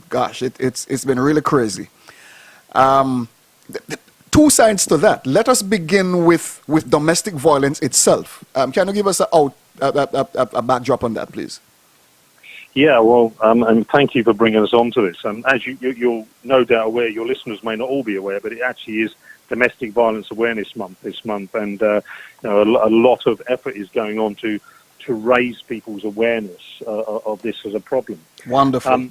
A: gosh, it's been really crazy. Two sides to that. Let us begin with domestic violence itself. Can you give us a backdrop on that, please?
B: Yeah, well, and thank you for bringing us on to this. As you're no doubt aware, your listeners may not all be aware, but it actually is Domestic Violence Awareness Month this month, and a lot of effort is going on to raise people's awareness of this as a problem.
A: Wonderful.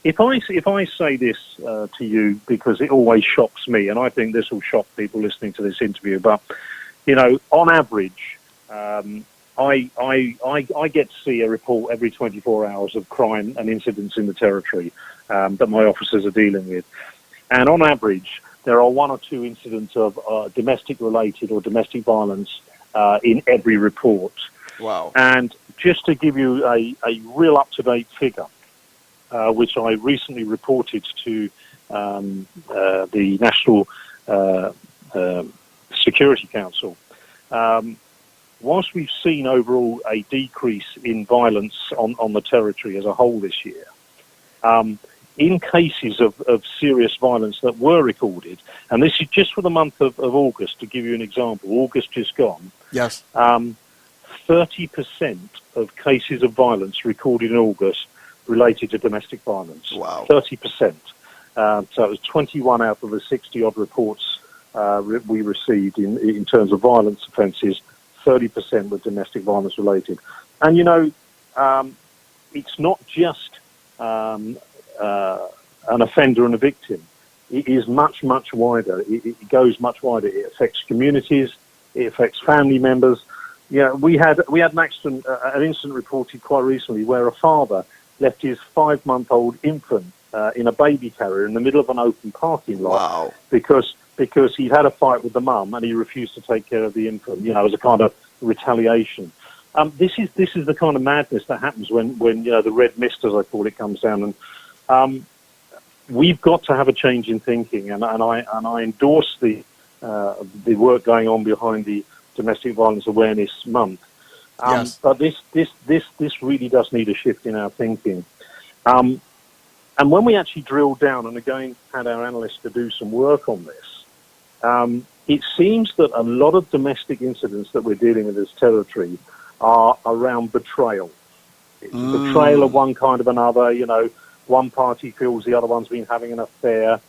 B: If I say this to you, because it always shocks me, and I think this will shock people listening to this interview, but on average, I get to see a report every 24 hours of crime and incidents in the territory that my officers are dealing with, and on average, there are one or two incidents of domestic-related or domestic violence in every report.
A: Wow.
B: And just to give you a real up-to-date figure, which I recently reported to the National Security Council, whilst we've seen overall a decrease in violence on the territory as a whole this year, in cases of serious violence that were recorded, and this is just for the month of August, to give you an example, August just gone,
A: yes,
B: 30% of cases of violence recorded in August related to domestic violence.
A: Wow.
B: 30%. So it was 21 out of the 60-odd reports we received in terms of violence offences, 30% were domestic violence related. And, it's not just an offender and a victim. It is much, much wider. It goes much wider. It affects communities. It affects family members. Yeah, we had an accident, an incident reported quite recently where a father left his 5-month-old infant in a baby carrier in the middle of an open parking lot.
A: Wow.
B: because he'd had a fight with the mum and he refused to take care of the infant, as a kind of retaliation. This is the kind of madness that happens when the red mist, as I call it, comes down. And we've got to have a change in thinking, and I endorse the work going on behind the Domestic Violence Awareness Month.
A: Yes.
B: But this really does need a shift in our thinking. And when we actually drilled down and again had our analysts to do some work on this, it seems that a lot of domestic incidents that we're dealing with as territory are around betrayal. It's betrayal of one kind of another. One party feels the other one's been having an affair.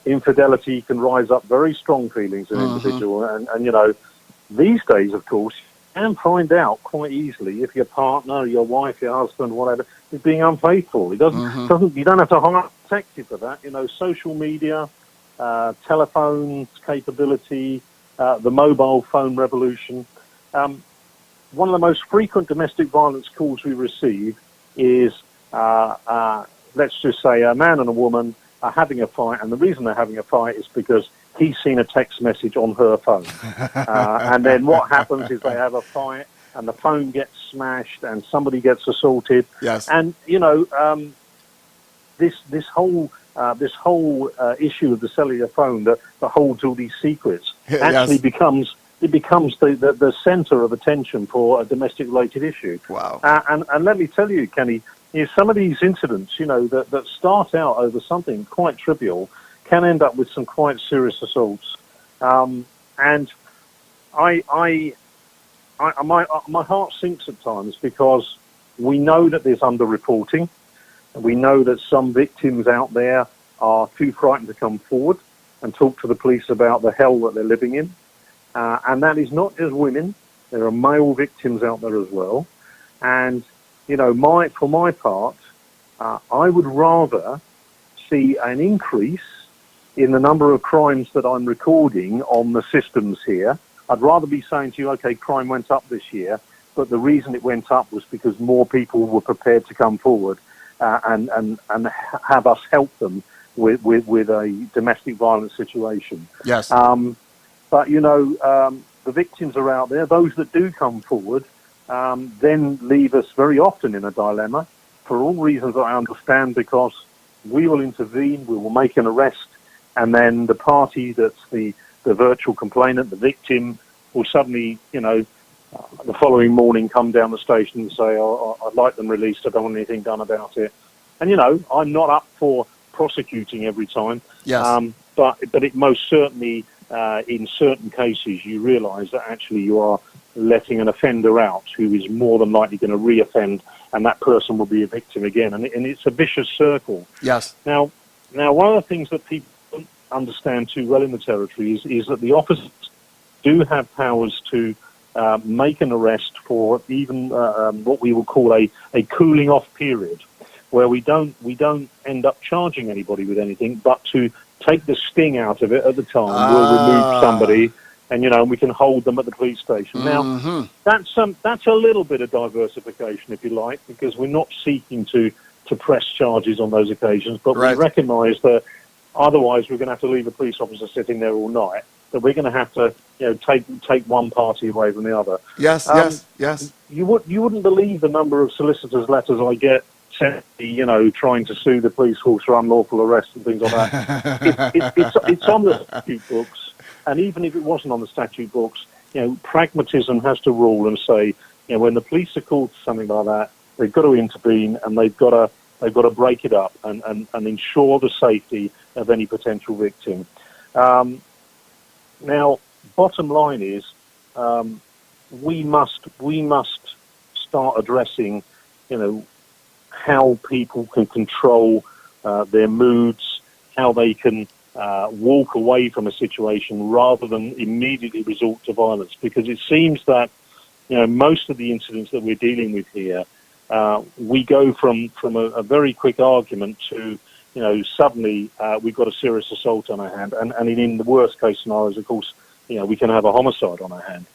B: Infidelity can rise up very strong feelings in an individual. And these days, of course, you can find out quite easily if your partner, your wife, your husband, whatever, is being unfaithful. You don't have to hire a detective for that. Social media, telephones capability, the mobile phone revolution. One of the most frequent domestic violence calls we receive is, let's just say, a man and a woman are having a fight, and the reason they're having a fight is because he's seen a text message on her phone. And then what happens is they have a fight, and the phone gets smashed, and somebody gets assaulted.
A: Yes.
B: And, this whole issue of the cellular phone that holds all these secrets actually becomes the centre of attention for a domestic-related issue.
A: Wow.
B: And let me tell you, Kenny, some of these incidents, that start out over something quite trivial can end up with some quite serious assaults. And my heart sinks at times because we know that there's underreporting. We know that some victims out there are too frightened to come forward and talk to the police about the hell that they're living in. And that is not just women. There are male victims out there as well. And, for my part, I would rather see an increase in the number of crimes that I'm recording on the systems here. I'd rather be saying to you, okay, crime went up this year, but the reason it went up was because more people were prepared to come forward and have us help them with a domestic violence situation.
A: Yes.
B: But, the victims are out there. Those that do come forward then leave us very often in a dilemma for all reasons that I understand, because, we will intervene, we will make an arrest, and then the party that's the virtual complainant, the victim, will suddenly, the following morning come down the station and say, oh, I'd like them released, I don't want anything done about it. And, I'm not up for prosecuting every time,
A: Yes.
B: but it most certainly, in certain cases, you realise that actually you are letting an offender out who is more than likely going to re-offend, and that person will be a victim again. And it's a vicious circle.
A: Yes.
B: Now, one of the things that people don't understand too well in the territory is that the officers do have powers to make an arrest for even what we will call a cooling off period, where we don't end up charging anybody with anything, but to take the sting out of it at the time, we'll remove somebody, and we can hold them at the police station. Now, that's a little bit of diversification, if you like, because we're not seeking to press charges on those occasions, but
A: Right.
B: we recognise that otherwise we're going to have to leave a police officer sitting there all night. That we're going to have to, take one party away from the other.
A: Yes. Yes.
B: You wouldn't believe the number of solicitors' letters I get sent, trying to sue the police force for unlawful arrest and things like that. It's on the statute books, and even if it wasn't on the statute books, pragmatism has to rule and say, when the police are called to something like that, they've got to intervene and they've got to break it up and ensure the safety of any potential victim. Now, bottom line is, we must start addressing, how people can control their moods, how they can walk away from a situation rather than immediately resort to violence. Because it seems that, most of the incidents that we're dealing with here, we go from a very quick argument to, suddenly we've got a serious assault on our hand. And in the worst case scenarios, of course, we can have a homicide on our hand.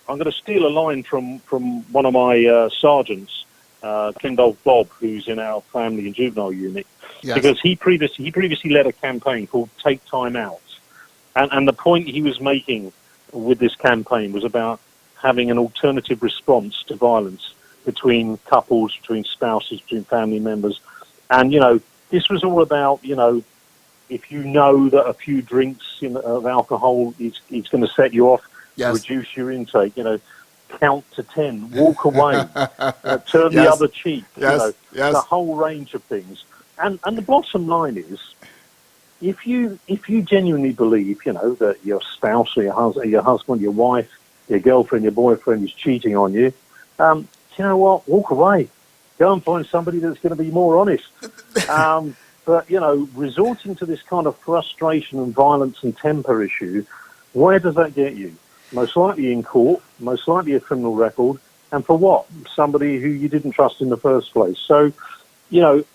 B: I'm going to steal a line from one of my sergeants, Kendall Bob, who's in our family and juvenile unit,
A: Yes.
B: because he previously led a campaign called Take Time Out. And the point he was making with this campaign was about having an alternative response to violence between couples, between spouses, between family members. And, this was all about, if you know that a few drinks of alcohol is going to set you off,
A: Yes.
B: reduce your intake, count to 10, walk away, turn the
A: Yes.
B: other cheek,
A: Yes.
B: the whole range of things. And the bottom line is, if you genuinely believe, that your spouse or your husband, your wife, your girlfriend, your boyfriend is cheating on you, you know what? Walk away. Go and find somebody that's going to be more honest. But, resorting to this kind of frustration and violence and temper issue, where does that get you? Most likely in court, most likely a criminal record, and for what? Somebody who you didn't trust in the first place. So,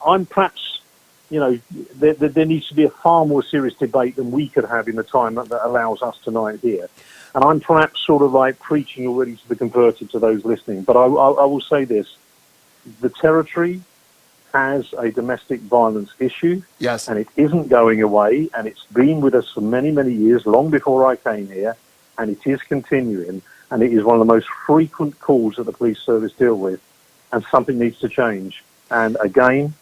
B: I'm perhaps, there needs to be a far more serious debate than we could have in the time that allows us tonight here. And I'm perhaps sort of like preaching already to the converted to those listening. But I will say this. The territory has a domestic violence issue.
A: Yes.
B: And it isn't going away. And it's been with us for many, many years, long before I came here. And it is continuing. And it is one of the most frequent calls that the police service deal with. And something needs to change. And again,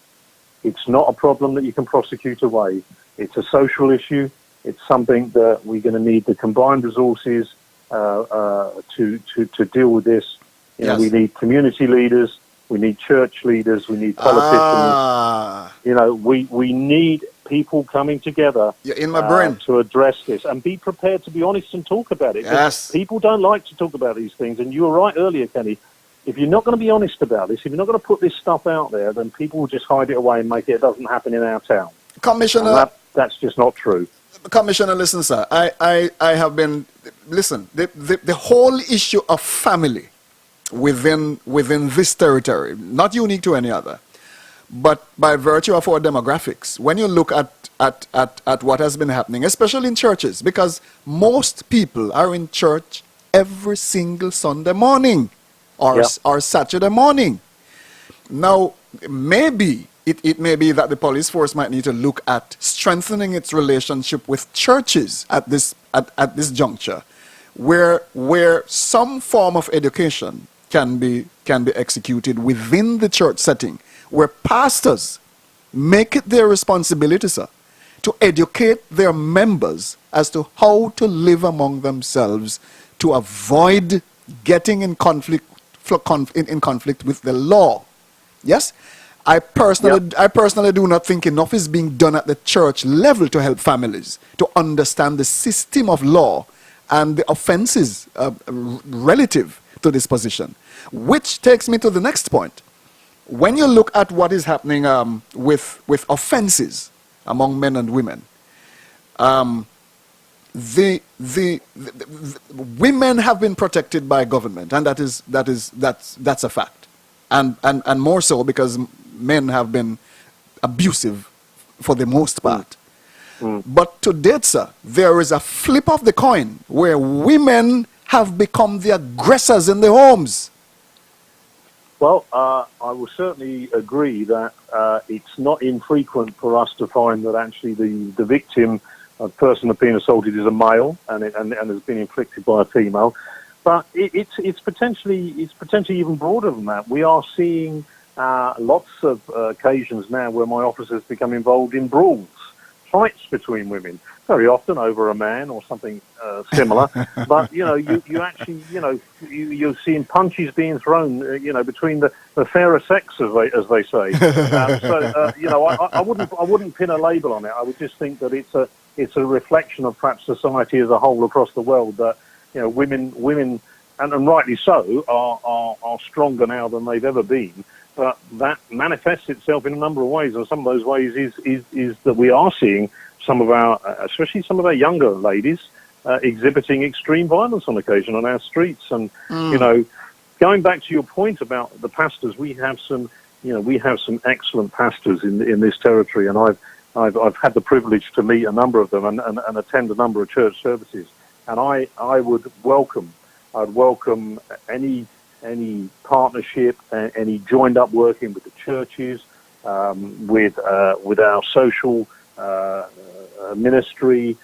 B: it's not a problem that you can prosecute away. It's a social issue. It's something that we're going to need the combined resources to deal with this.
A: Yes.
B: We need community leaders. We need church leaders. We need politicians. We need people coming together
A: You're in my brain.
B: to address this and be prepared to be honest and talk about it.
A: Yes.
B: People don't like to talk about these things. And you were right earlier, Kenny. If you're not going to be honest about this, if you're not going to put this stuff out there, then people will just hide it away and make it doesn't happen in our town.
A: Commissioner,
B: And that's just not true.
A: Commissioner, listen, sir. I have been, listen, the whole issue of family within this territory, not unique to any other, but by virtue of our demographics, when you look at what has been happening, especially in churches, because most people are in church every single Sunday morning or Saturday morning. Now, maybe it may be that the police force might need to look at strengthening its relationship with churches at this juncture, where some form of education can be executed within the church setting, where pastors make it their responsibility, sir, to educate their members as to how to live among themselves to avoid getting in conflict with the law. Yes? I personally do not think enough is being done at the church level to help families to understand the system of law and the offenses relative to this position. Which takes me to the next point. When you look at what is happening with offenses among men and women, the women have been protected by government, and that's a fact, and more so because men have been abusive for the most part. But to date, sir, there is a flip of the coin where women have become the aggressors in the homes.
B: Well, I will certainly agree that it's not infrequent for us to find that actually the victim, a person that's been assaulted, is a male and has been inflicted by a female. But it's potentially even broader than that. We are seeing lots of occasions now where my officers become involved in brawls, fights between women, very often over a man or something similar. But you actually you're seeing punches being thrown between the fairer sex, as they say. I wouldn't pin a label on it. I would just think that it's a reflection of perhaps society as a whole across the world that women and rightly so are stronger now than they've ever been. But that manifests itself in a number of ways, and some of those ways is that we are seeing especially some of our younger ladies, exhibiting extreme violence on occasion on our streets. And going back to your point about the pastors, we have some excellent pastors in this territory, and I've had the privilege to meet a number of them and attend a number of church services, and I would welcome any partnership, any joined up working with the churches, with our social ministry,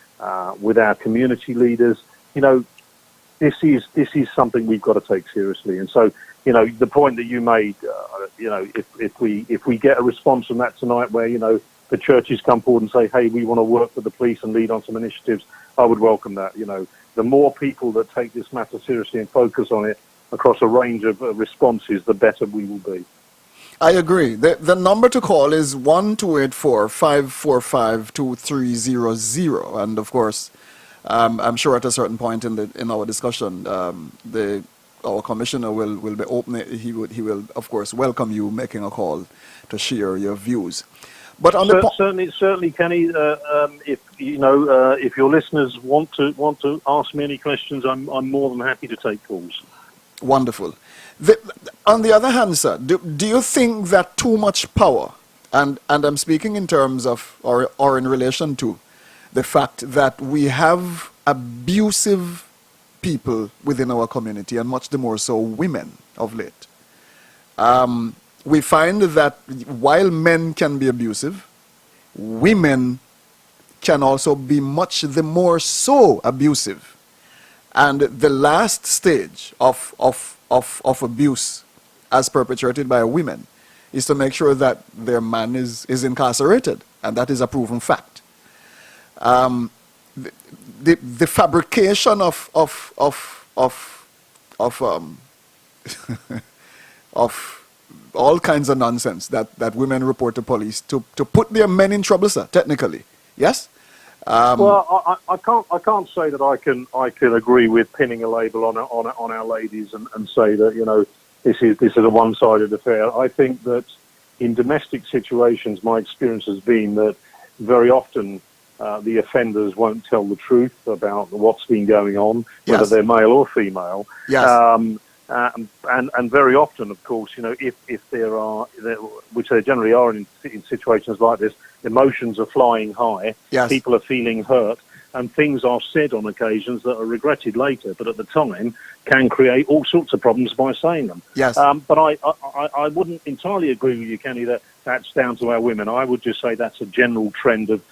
B: with our community leaders. This is something we've got to take seriously. And so, the point that you made, if we get a response from that tonight, where the churches come forward and say, hey, we want to work with the police and lead on some initiatives, I would welcome that. The more people that take this matter seriously and focus on it across a range of responses, the better we will be.
A: I agree. The number to call is 1-284-545-2300, and of course, I'm sure at a certain point in our discussion, our commissioner will be open. He will of course welcome you making a call to share your views. But on
B: certainly, Kenny. If your listeners want to ask me any questions, I'm more than happy to take calls.
A: Wonderful. On the other hand, sir, do you think that too much power, and I'm speaking in terms of or in relation to the fact that we have abusive people within our community, and much the more so women of late. We find that while men can be abusive, women can also be much the more so abusive. And the last stage of abuse as perpetrated by women is to make sure that their man is incarcerated, and that is a proven fact. The fabrication of all kinds of nonsense that women report to police to put their men in trouble, sir, technically. Yes?
B: Well, I can't say that I can agree with pinning a label on our ladies and say that this is a one-sided affair. I think that in domestic situations, my experience has been that very often the offenders won't tell the truth about what's been going on, whether they're male or female.
A: Yes.
B: And very often, of course, if there are, which there generally are in situations like this, emotions are flying high, people are feeling hurt, and things are said on occasions that are regretted later, but at the time can create all sorts of problems by saying them.
A: Yes.
B: But I wouldn't entirely agree with you, Kenny, that that's down to our women. I would just say that's a general trend of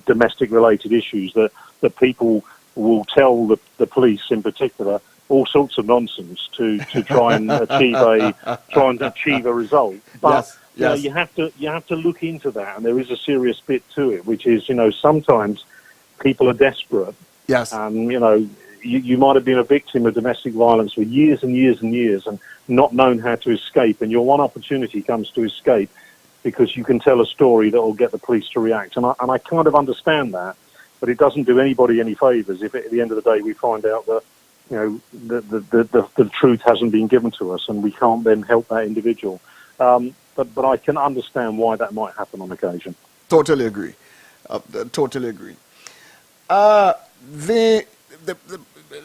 B: domestic-related issues, that people will tell the police in particular all sorts of nonsense to try and achieve a result. But
A: Yes.
B: you have to look into that, and there is a serious bit to it, which is, sometimes people are desperate.
A: Yes.
B: And, you might have been a victim of domestic violence for years and years and years and not known how to escape. And your one opportunity comes to escape because you can tell a story that will get the police to react. And I kind of understand that, but it doesn't do anybody any favours if at the end of the day we find out that, the truth hasn't been given to us and we can't then help that individual. But I can understand why that might happen on occasion.
A: Totally agree. Totally agree.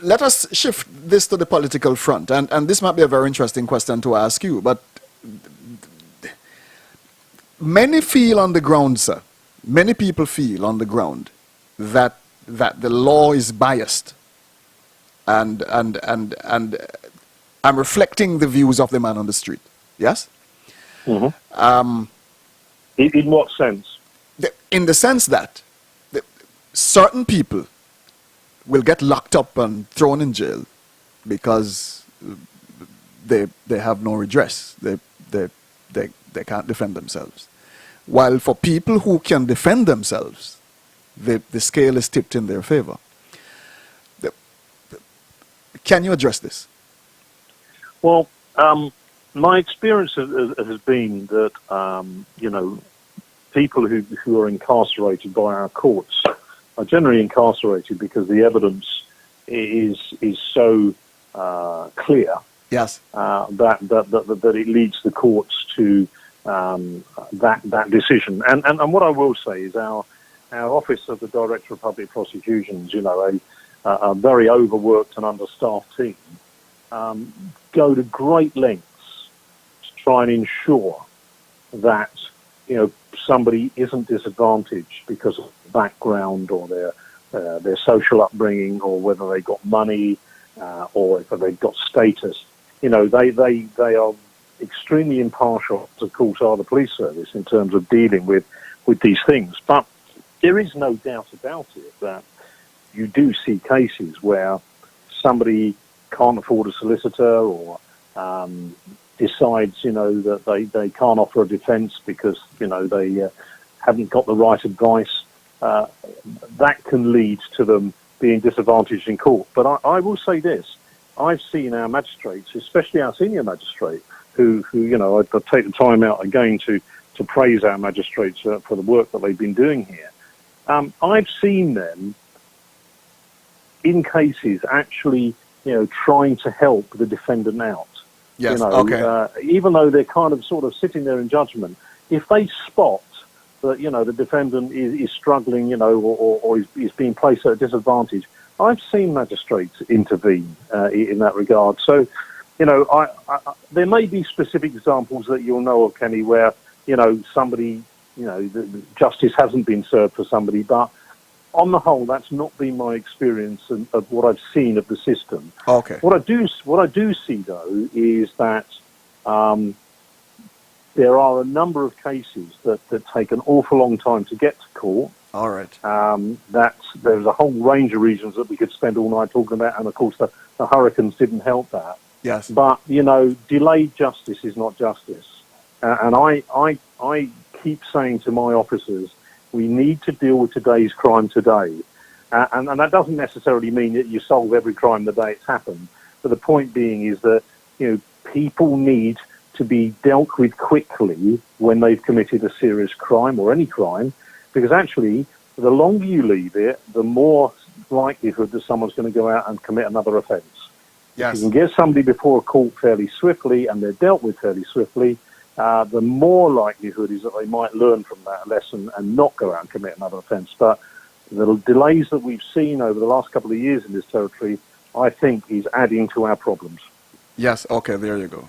A: Let us shift this to the political front, and this might be a very interesting question to ask you, but many feel on the ground, sir, many people feel on the ground that the law is biased, and I'm reflecting the views of the man on the street, yes?
B: Mm-hmm. In what sense?
A: In the sense that certain people will get locked up and thrown in jail because they have no redress. They can't defend themselves. While for people who can defend themselves, the scale is tipped in their favor. Can you address this?
B: Well, my experience has been that, people who are incarcerated by our courts are generally incarcerated because the evidence is so clear.
A: Yes.
B: That it leads the courts to that decision. And what I will say is our Office of the Director of Public Prosecutions, a very overworked and understaffed team, go to great lengths to try and ensure that somebody isn't disadvantaged because of background or their social upbringing, or whether they got money or if they've got status. They are extremely impartial, of course, are the police service in terms of dealing with these things. But there is no doubt about it that you do see cases where somebody can't afford a solicitor or decides, that they can't offer a defence because, they haven't got the right advice. That can lead to them being disadvantaged in court. But I will say this. I've seen our magistrates, especially our senior magistrate, who I take the time out again to praise our magistrates for the work that they've been doing here. I've seen them in cases actually, trying to help the defendant out.
A: Yes, okay.
B: Even though they're kind of sort of sitting there in judgment, if they spot that, the defendant is struggling, or is being placed at a disadvantage, I've seen magistrates intervene in that regard. So, there may be specific examples that you'll know of, Kenny, where, somebody, the justice hasn't been served for somebody, but on the whole, that's not been my experience of what I've seen of the system.
A: Okay.
B: What I do see, though, is that there are a number of cases that take an awful long time to get to court.
A: All right.
B: There's a whole range of reasons that we could spend all night talking about, and of course the hurricanes didn't help that.
A: Yes.
B: But delayed justice is not justice, and I keep saying to my officers, we need to deal with today's crime today, and that doesn't necessarily mean that you solve every crime the day it's happened. But the point being is that people need to be dealt with quickly when they've committed a serious crime or any crime, because actually the longer you leave it, the more likelihood that someone's going to go out and commit another offence.
A: Yes.
B: If you can get somebody before a court fairly swiftly and they're dealt with fairly swiftly, the more likelihood is that they might learn from that lesson and not go out and commit another offence. But the delays that we've seen over the last couple of years in this territory, I think, is adding to our problems.
A: Yes, okay, there you go.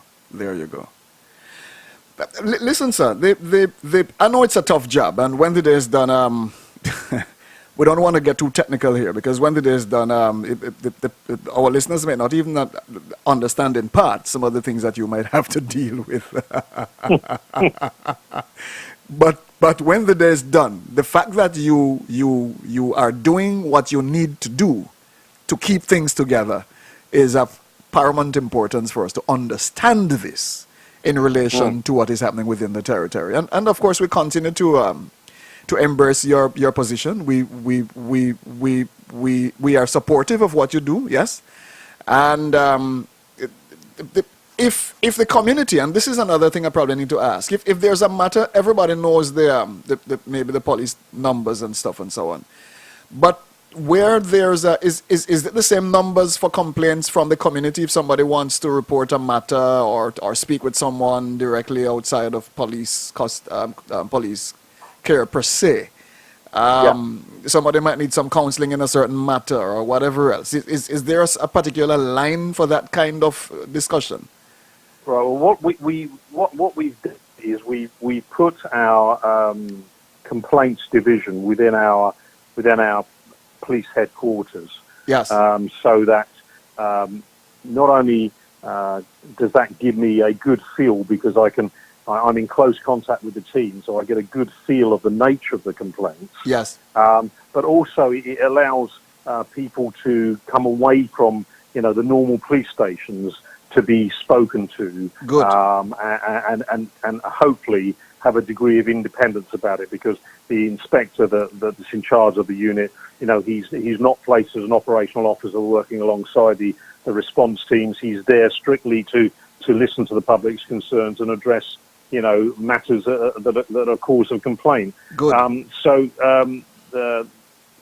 A: Listen, sir, I know it's a tough job, and when the day is done, we don't want to get too technical here, because when the day is done, our listeners may not even understand in part some of the things that you might have to deal with. But when the day is done, the fact that you are doing what you need to do to keep things together is of paramount importance for us to understand this in relation to what is happening within the territory. And of course, we continue to embrace your position. We are supportive of what you do, yes. And if the community, and this is another thing I probably need to ask, if there's a matter, everybody knows maybe the police numbers and stuff and so on, but where there's is it the same numbers for complaints from the community if somebody wants to report a matter or speak with someone directly outside of police police care per se? Somebody might need some counseling in a certain matter or whatever else. Is there a particular line for that kind of discussion?
B: Right. Well, what we've done is we put our complaints division within our police headquarters.
A: Yes.
B: So that not only does that give me a good feel because I'm in close contact with the team, so I get a good feel of the nature of the complaints.
A: Yes.
B: But also it allows people to come away from the normal police stations to be spoken to.
A: Good.
B: And hopefully have a degree of independence about it, because the inspector that's in charge of the unit, he's not placed as an operational officer working alongside the response teams. He's there strictly to listen to the public's concerns and address matters that are cause of complaint.
A: Good.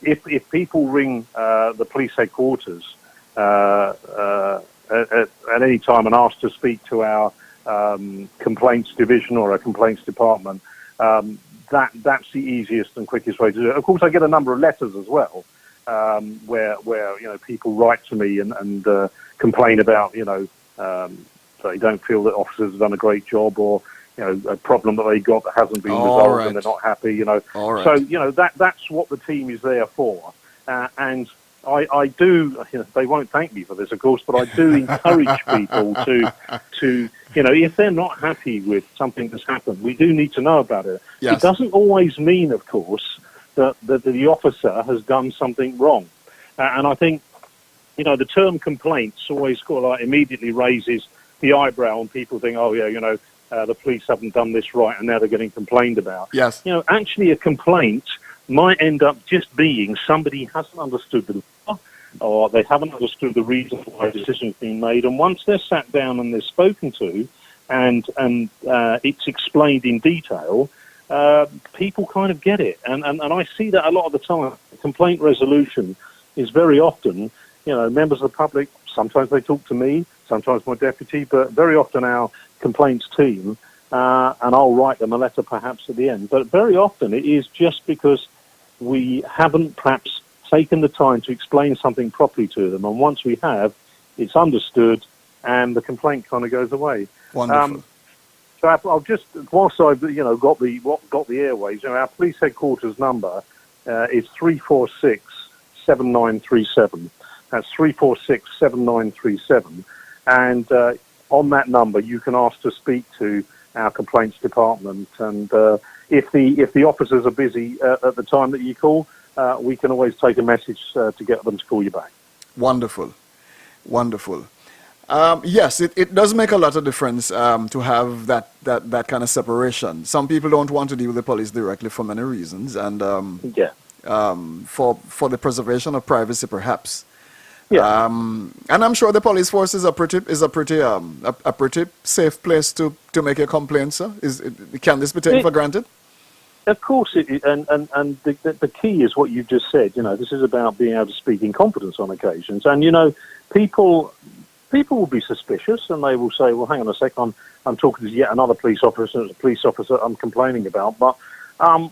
B: If people ring the police headquarters at any time and ask to speak to our complaints division or our complaints department, that's the easiest and quickest way to do it. Of course, I get a number of letters as well, where people write to me and complain about they don't feel that officers have done a great job, or a problem that they got that hasn't been resolved, and they're not happy.
A: All right.
B: So that's what the team is there for, and I do. They won't thank me for this, of course, but I do encourage people to if they're not happy with something that's happened, we do need to know about it.
A: Yes.
B: It doesn't always mean, of course, that the officer has done something wrong, and I think the term complaints always immediately raises the eyebrow, and people think, oh yeah, the police haven't done this right, and now they're getting complained about.
A: Yes.
B: Actually, a complaint might end up just being somebody hasn't understood the law, or they haven't understood the reason why a decision's been made. And once they're sat down and they're spoken to, and it's explained in detail, people kind of get it. And I see that a lot of the time. Complaint resolution is very often, members of the public, sometimes they talk to me, sometimes my deputy, but very often our complaints team, and I'll write them a letter perhaps at the end. But very often it is just because we haven't perhaps taken the time to explain something properly to them. And once we have, it's understood and the complaint kind of goes away.
A: Wonderful.
B: So I'll just, whilst I've got the airways, our police headquarters number is 346-7937. That's 346-7937. And on that number, you can ask to speak to our complaints department. And if the officers are busy at the time that you call, we can always take a message to get them to call you back.
A: Wonderful. Wonderful. Yes, it does make a lot of difference to have that kind of separation. Some people don't want to deal with the police directly for many reasons, and for the preservation of privacy, perhaps.
B: Yeah.
A: And I'm sure the police force is a pretty safe place to make a complaint, sir. Can this be taken for granted?
B: Of course, and the key is what you've just said. This is about being able to speak in confidence on occasions, and people will be suspicious, and they will say, "Well, hang on a sec, I'm talking to yet another police officer. It's a police officer I'm complaining about." But I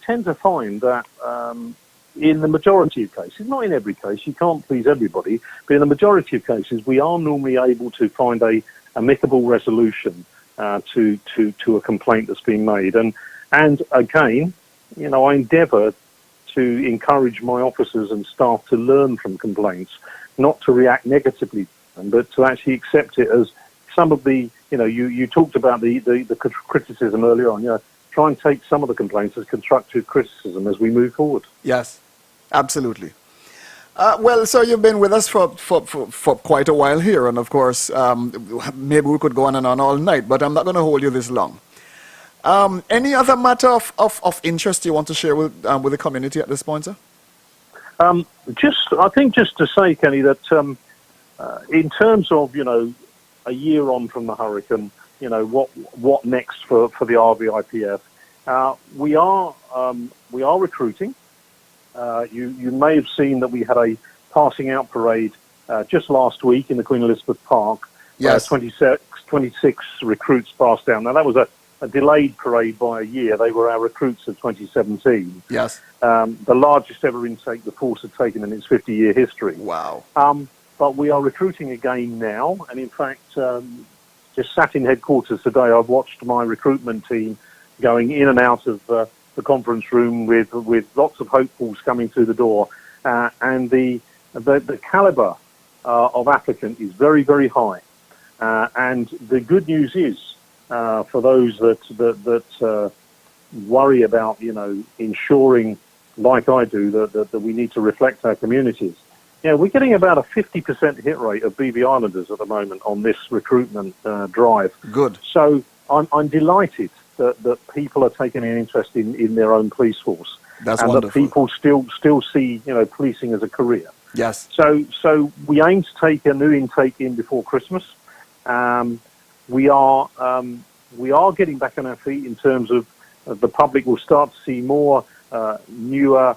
B: tend to find that in the majority of cases, not in every case, you can't please everybody, but in the majority of cases, we are normally able to find a amicable resolution to a complaint that's been made. And again, I endeavour to encourage my officers and staff to learn from complaints, not to react negatively, but to actually accept it as some of the, you talked about the criticism earlier on. Try and take some of the complaints as constructive criticism as we move forward.
A: Yes, absolutely. Well, so you've been with us for quite a while here, and of course, maybe we could go on and on all night, but I'm not going to hold you this long. Any other matter of interest you want to share with the community at this point, sir?
B: I think just to say, Kenny, that in terms of, a year on from the hurricane, what next for the RVIPF? We are recruiting. You may have seen that we had a passing out parade just last week in the Queen Elizabeth Park.
A: Yes.
B: 26 recruits passed down. Now, that was a delayed parade by a year. They were our recruits of 2017.
A: Yes.
B: The largest ever intake the force had taken in its 50-year history.
A: Wow.
B: But we are recruiting again now. And in fact, just sat in headquarters today, I've watched my recruitment team going in and out of the conference room with lots of hopefuls coming through the door. And the caliber of applicant is very, very high. And the good news is, for those that worry about, ensuring, like I do, that we need to reflect our communities. We're getting about a 50% hit rate of BV Islanders at the moment on this recruitment drive.
A: Good.
B: So I'm delighted that people are taking an interest in their own police force.
A: That's
B: and
A: wonderful.
B: That people still see, policing as a career.
A: Yes.
B: So we aim to take a new intake in before Christmas. We are getting back on our feet in terms of the public will start to see more newer,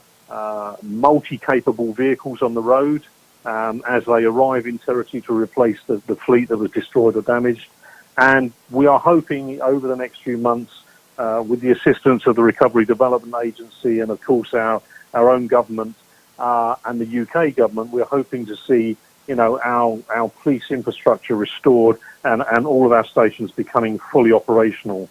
B: multi-capable vehicles on the road as they arrive in territory to replace the fleet that was destroyed or damaged. And we are hoping over the next few months, with the assistance of the Recovery Development Agency and, of course, our own government and the UK government, we're hoping to see our police infrastructure restored and all of our stations becoming fully operational.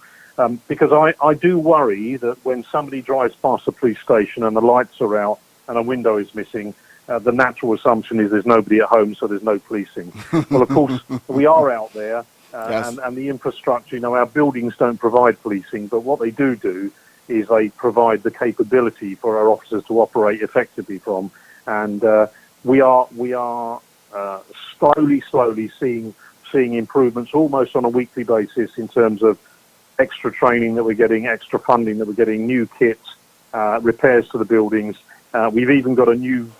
B: Because I do worry that when somebody drives past a police station and the lights are out and a window is missing, the natural assumption is there's nobody at home, so there's no policing. Well, of course, we are out there,
A: yes.
B: and the infrastructure, our buildings don't provide policing, but what they do is they provide the capability for our officers to operate effectively from. And we are slowly seeing improvements almost on a weekly basis in terms of extra training that we're getting, extra funding that we're getting, new kits, repairs to the buildings. We've even got a new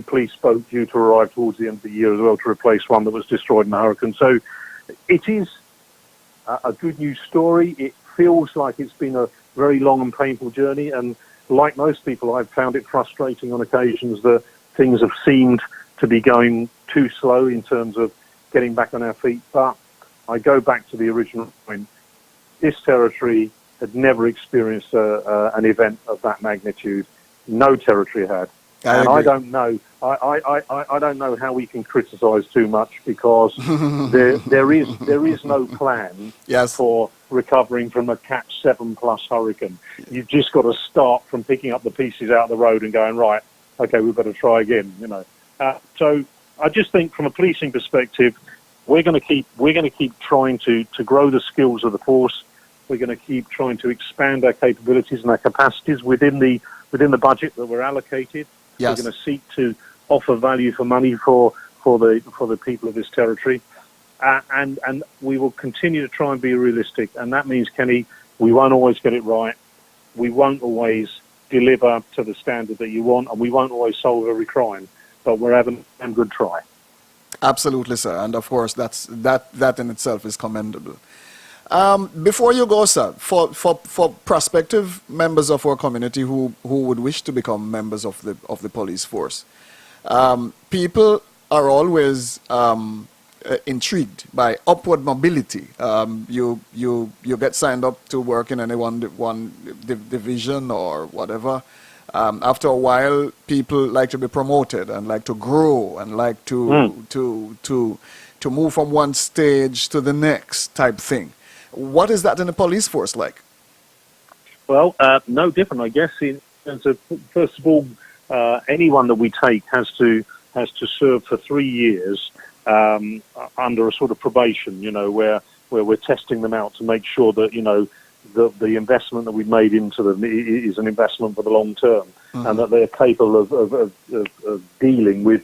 B: police boat due to arrive towards the end of the year as well to replace one that was destroyed in the hurricane. So it is a good news story. It feels like it's been a very long and painful journey. And like most people, I've found it frustrating on occasions that things have seemed to be going too slow in terms of getting back on our feet. But I go back to the original point. This territory had never experienced an event of that magnitude. No territory had. I don't know. I don't know how we can criticise too much because there is no plan
A: yes.
B: for recovering from a Cat 7+ hurricane. You've just got to start from picking up the pieces out of the road and going, right, okay, we better try again. So I just think from a policing perspective, we're going to keep trying to grow the skills of the force. We're going to keep trying to expand our capabilities and our capacities within the budget that we're allocated.
A: Yes.
B: We're going to seek to offer value for money for the people of this territory, and we will continue to try and be realistic. And that means, Kenny, we won't always get it right. We won't always deliver to the standard that you want, and we won't always solve every crime. But we're having a good try.
A: Absolutely, sir. And of course, that in itself is commendable. Before you go, sir, for prospective members of our community who would wish to become members of the police force, people are always intrigued by upward mobility. You get signed up to work in any one division or whatever. After a while, people like to be promoted and like to grow and like to move from one stage to the next type thing. What is that in the police force like?
B: Well, no different, I guess. In terms of, first of all, anyone that we take has to serve for 3 years under a sort of probation, where we're testing them out to make sure that the investment that we've made into them is an investment for the long term, and that they're capable of dealing with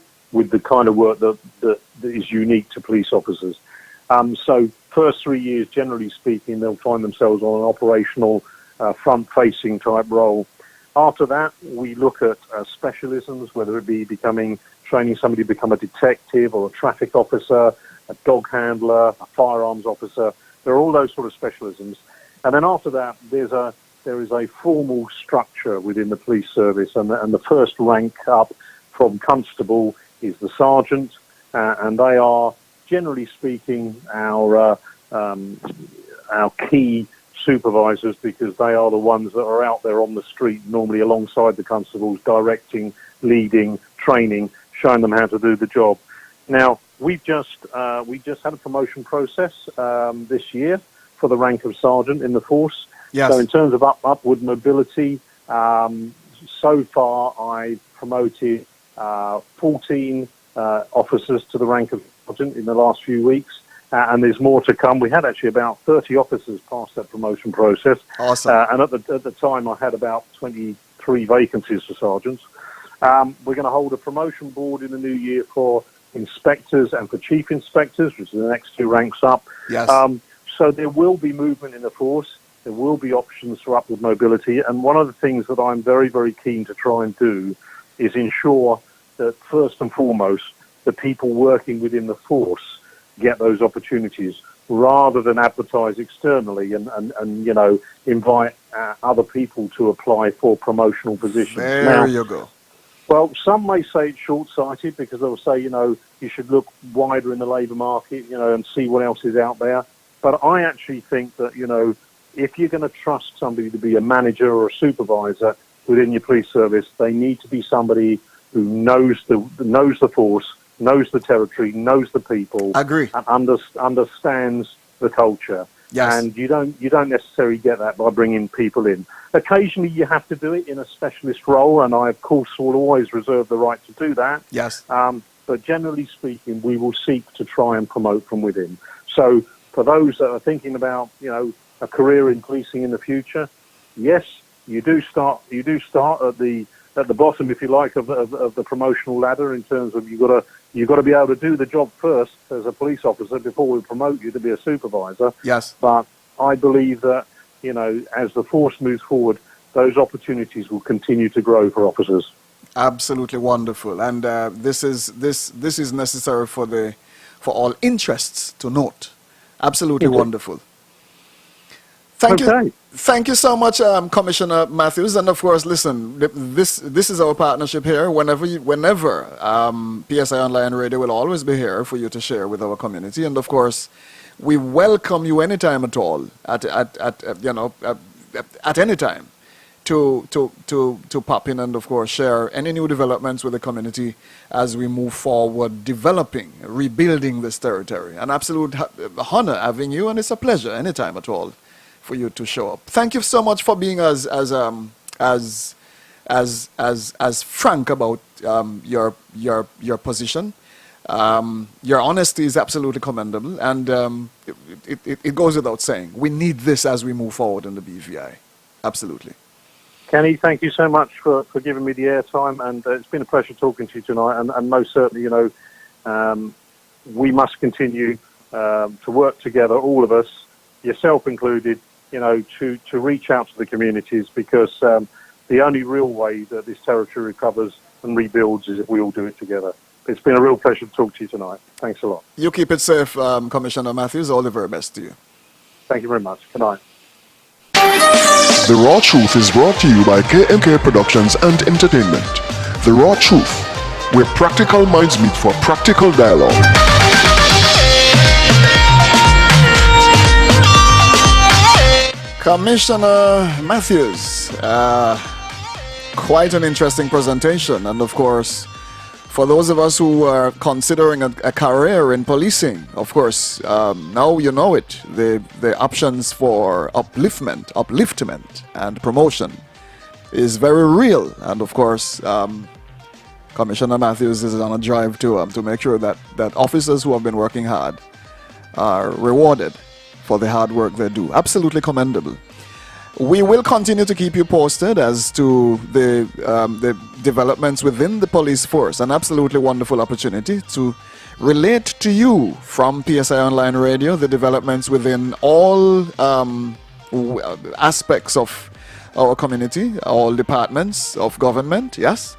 B: the kind of work that is unique to police officers. So first 3 years, generally speaking, they'll find themselves on an operational front-facing type role. After that, we look at specialisms, whether it be training somebody to become a detective or a traffic officer, a dog handler, a firearms officer. There are all those sort of specialisms. And then after that, there is a formal structure within the police service, and the first rank up from constable is the sergeant, and they are, generally speaking, our key supervisors, because they are the ones that are out there on the street, normally alongside the constables, directing, leading, training, showing them how to do the job. Now, we just had a promotion process this year for the rank of sergeant in the force.
A: Yes.
B: So in terms of upward mobility, so far I promoted 14 officers to the rank of sergeant in the last few weeks. And there's more to come. We had actually about 30 officers pass that promotion process.
A: Awesome.
B: And at the time, I had about 23 vacancies for sergeants. We're going to hold a promotion board in the new year for inspectors and for chief inspectors, which is the next two ranks up.
A: Yes.
B: So there will be movement in the force. There will be options for upward mobility. And one of the things that I'm very, very keen to try and do is ensure that, first and foremost, the people working within the force get those opportunities, rather than advertise externally and invite other people to apply for promotional positions.
A: There you go.
B: Well, some may say it's short-sighted, because they'll say, you should look wider in the labour market, and see what else is out there. But I actually think that, if you're going to trust somebody to be a manager or a supervisor within your police service, they need to be somebody who knows the force, knows the territory, knows the people.
A: Agree.
B: And understands the culture.
A: Yes.
B: And you don't necessarily get that by bringing people in. Occasionally you have to do it in a specialist role, and I, of course, will always reserve the right to do that.
A: Yes.
B: But generally speaking, we will seek to try and promote from within. So for those that are thinking about, a career in policing in the future, yes, you do start at the bottom, if you like, of the promotional ladder, in terms of you've got to be able to do the job first as a police officer before we promote you to be a supervisor.
A: Yes.
B: But I believe that, as the force moves forward, those opportunities will continue to grow for officers.
A: Absolutely wonderful, and this is necessary for all interests to note. Absolutely wonderful. Thank you so much, Commissioner Matthews. And of course, listen, this is our partnership here. Whenever PSI Online Radio will always be here for you to share with our community. And of course, we welcome you anytime at all, at any time, to pop in and of course share any new developments with the community as we move forward, developing, rebuilding this territory. An absolute honor having you, and it's a pleasure anytime at all for you to show up. Thank you so much for being as frank about your position. Your honesty is absolutely commendable, and it goes without saying. We need this as we move forward in the BVI. Absolutely.
B: Kenny, thank you so much for giving me the airtime, and it's been a pleasure talking to you tonight. And most certainly, we must continue to work together, all of us, yourself included, to reach out to the communities, because the only real way that this territory recovers and rebuilds is if we all do it together. It's been a real pleasure to talk to you tonight. Thanks a lot.
A: You keep it safe, Commissioner Matthews. All the very best to you.
B: Thank you very much. Good night.
C: The Raw Truth is brought to you by KMK Productions and Entertainment. The Raw Truth, where practical minds meet for practical dialogue.
A: Commissioner Matthews, quite an interesting presentation, and of course, for those of us who are considering a career in policing, of course, now you know it. The options for upliftment and promotion is very real, and of course, Commissioner Matthews is on a drive to make sure that officers who have been working hard are rewarded for the hard work they do. Absolutely commendable. We will continue to keep you posted as to the developments within the police force. An absolutely wonderful opportunity to relate to you from PSI Online Radio the developments within all aspects of our community, all departments of government, yes?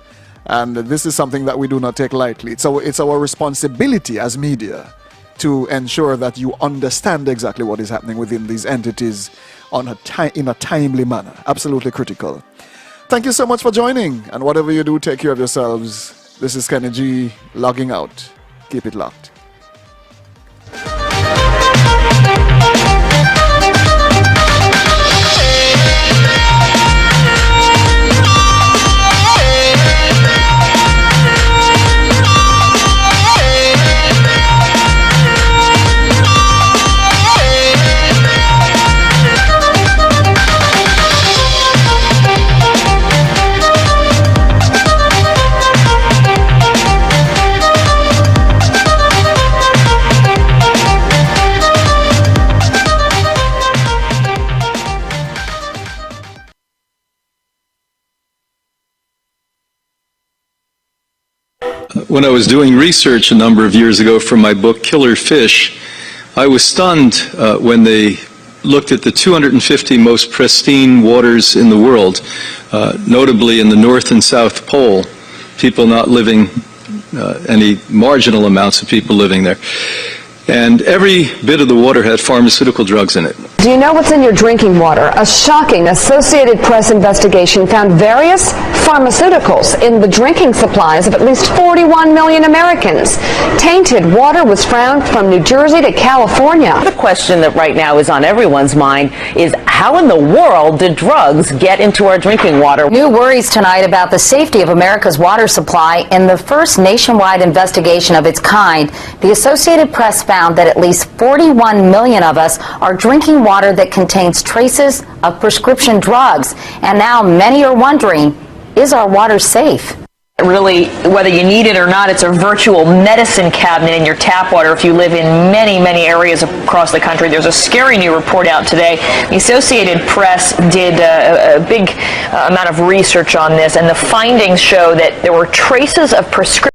A: And this is something that we do not take lightly. It's our responsibility as media to ensure that you understand exactly what is happening within these entities in a timely manner. Absolutely critical. Thank you so much for joining, and whatever you do, take care of yourselves. This is Kenneth G logging out. Keep it locked.
D: When I was doing research a number of years ago for my book, Killer Fish, I was stunned when they looked at the 250 most pristine waters in the world, notably in the North and South Pole, people not living, any marginal amounts of people living there. And every bit of the water had pharmaceutical drugs in it.
E: Do you know what's in your drinking water? A shocking Associated Press investigation found various pharmaceuticals in the drinking supplies of at least 41 million Americans. Tainted water was found from New Jersey to California.
F: The question that right now is on everyone's mind is how in the world did drugs get into our drinking water?
G: New worries tonight about the safety of America's water supply. In the first nationwide investigation of its kind, the Associated Press found that at least 41 million of us are drinking water that contains traces of prescription drugs. And now many are wondering, is our water safe?
F: Really, whether you need it or not, it's a virtual medicine cabinet in your tap water if you live in many, many areas across the country. There's a scary new report out today. The Associated Press did a big amount of research on this, and the findings show that there were traces of prescription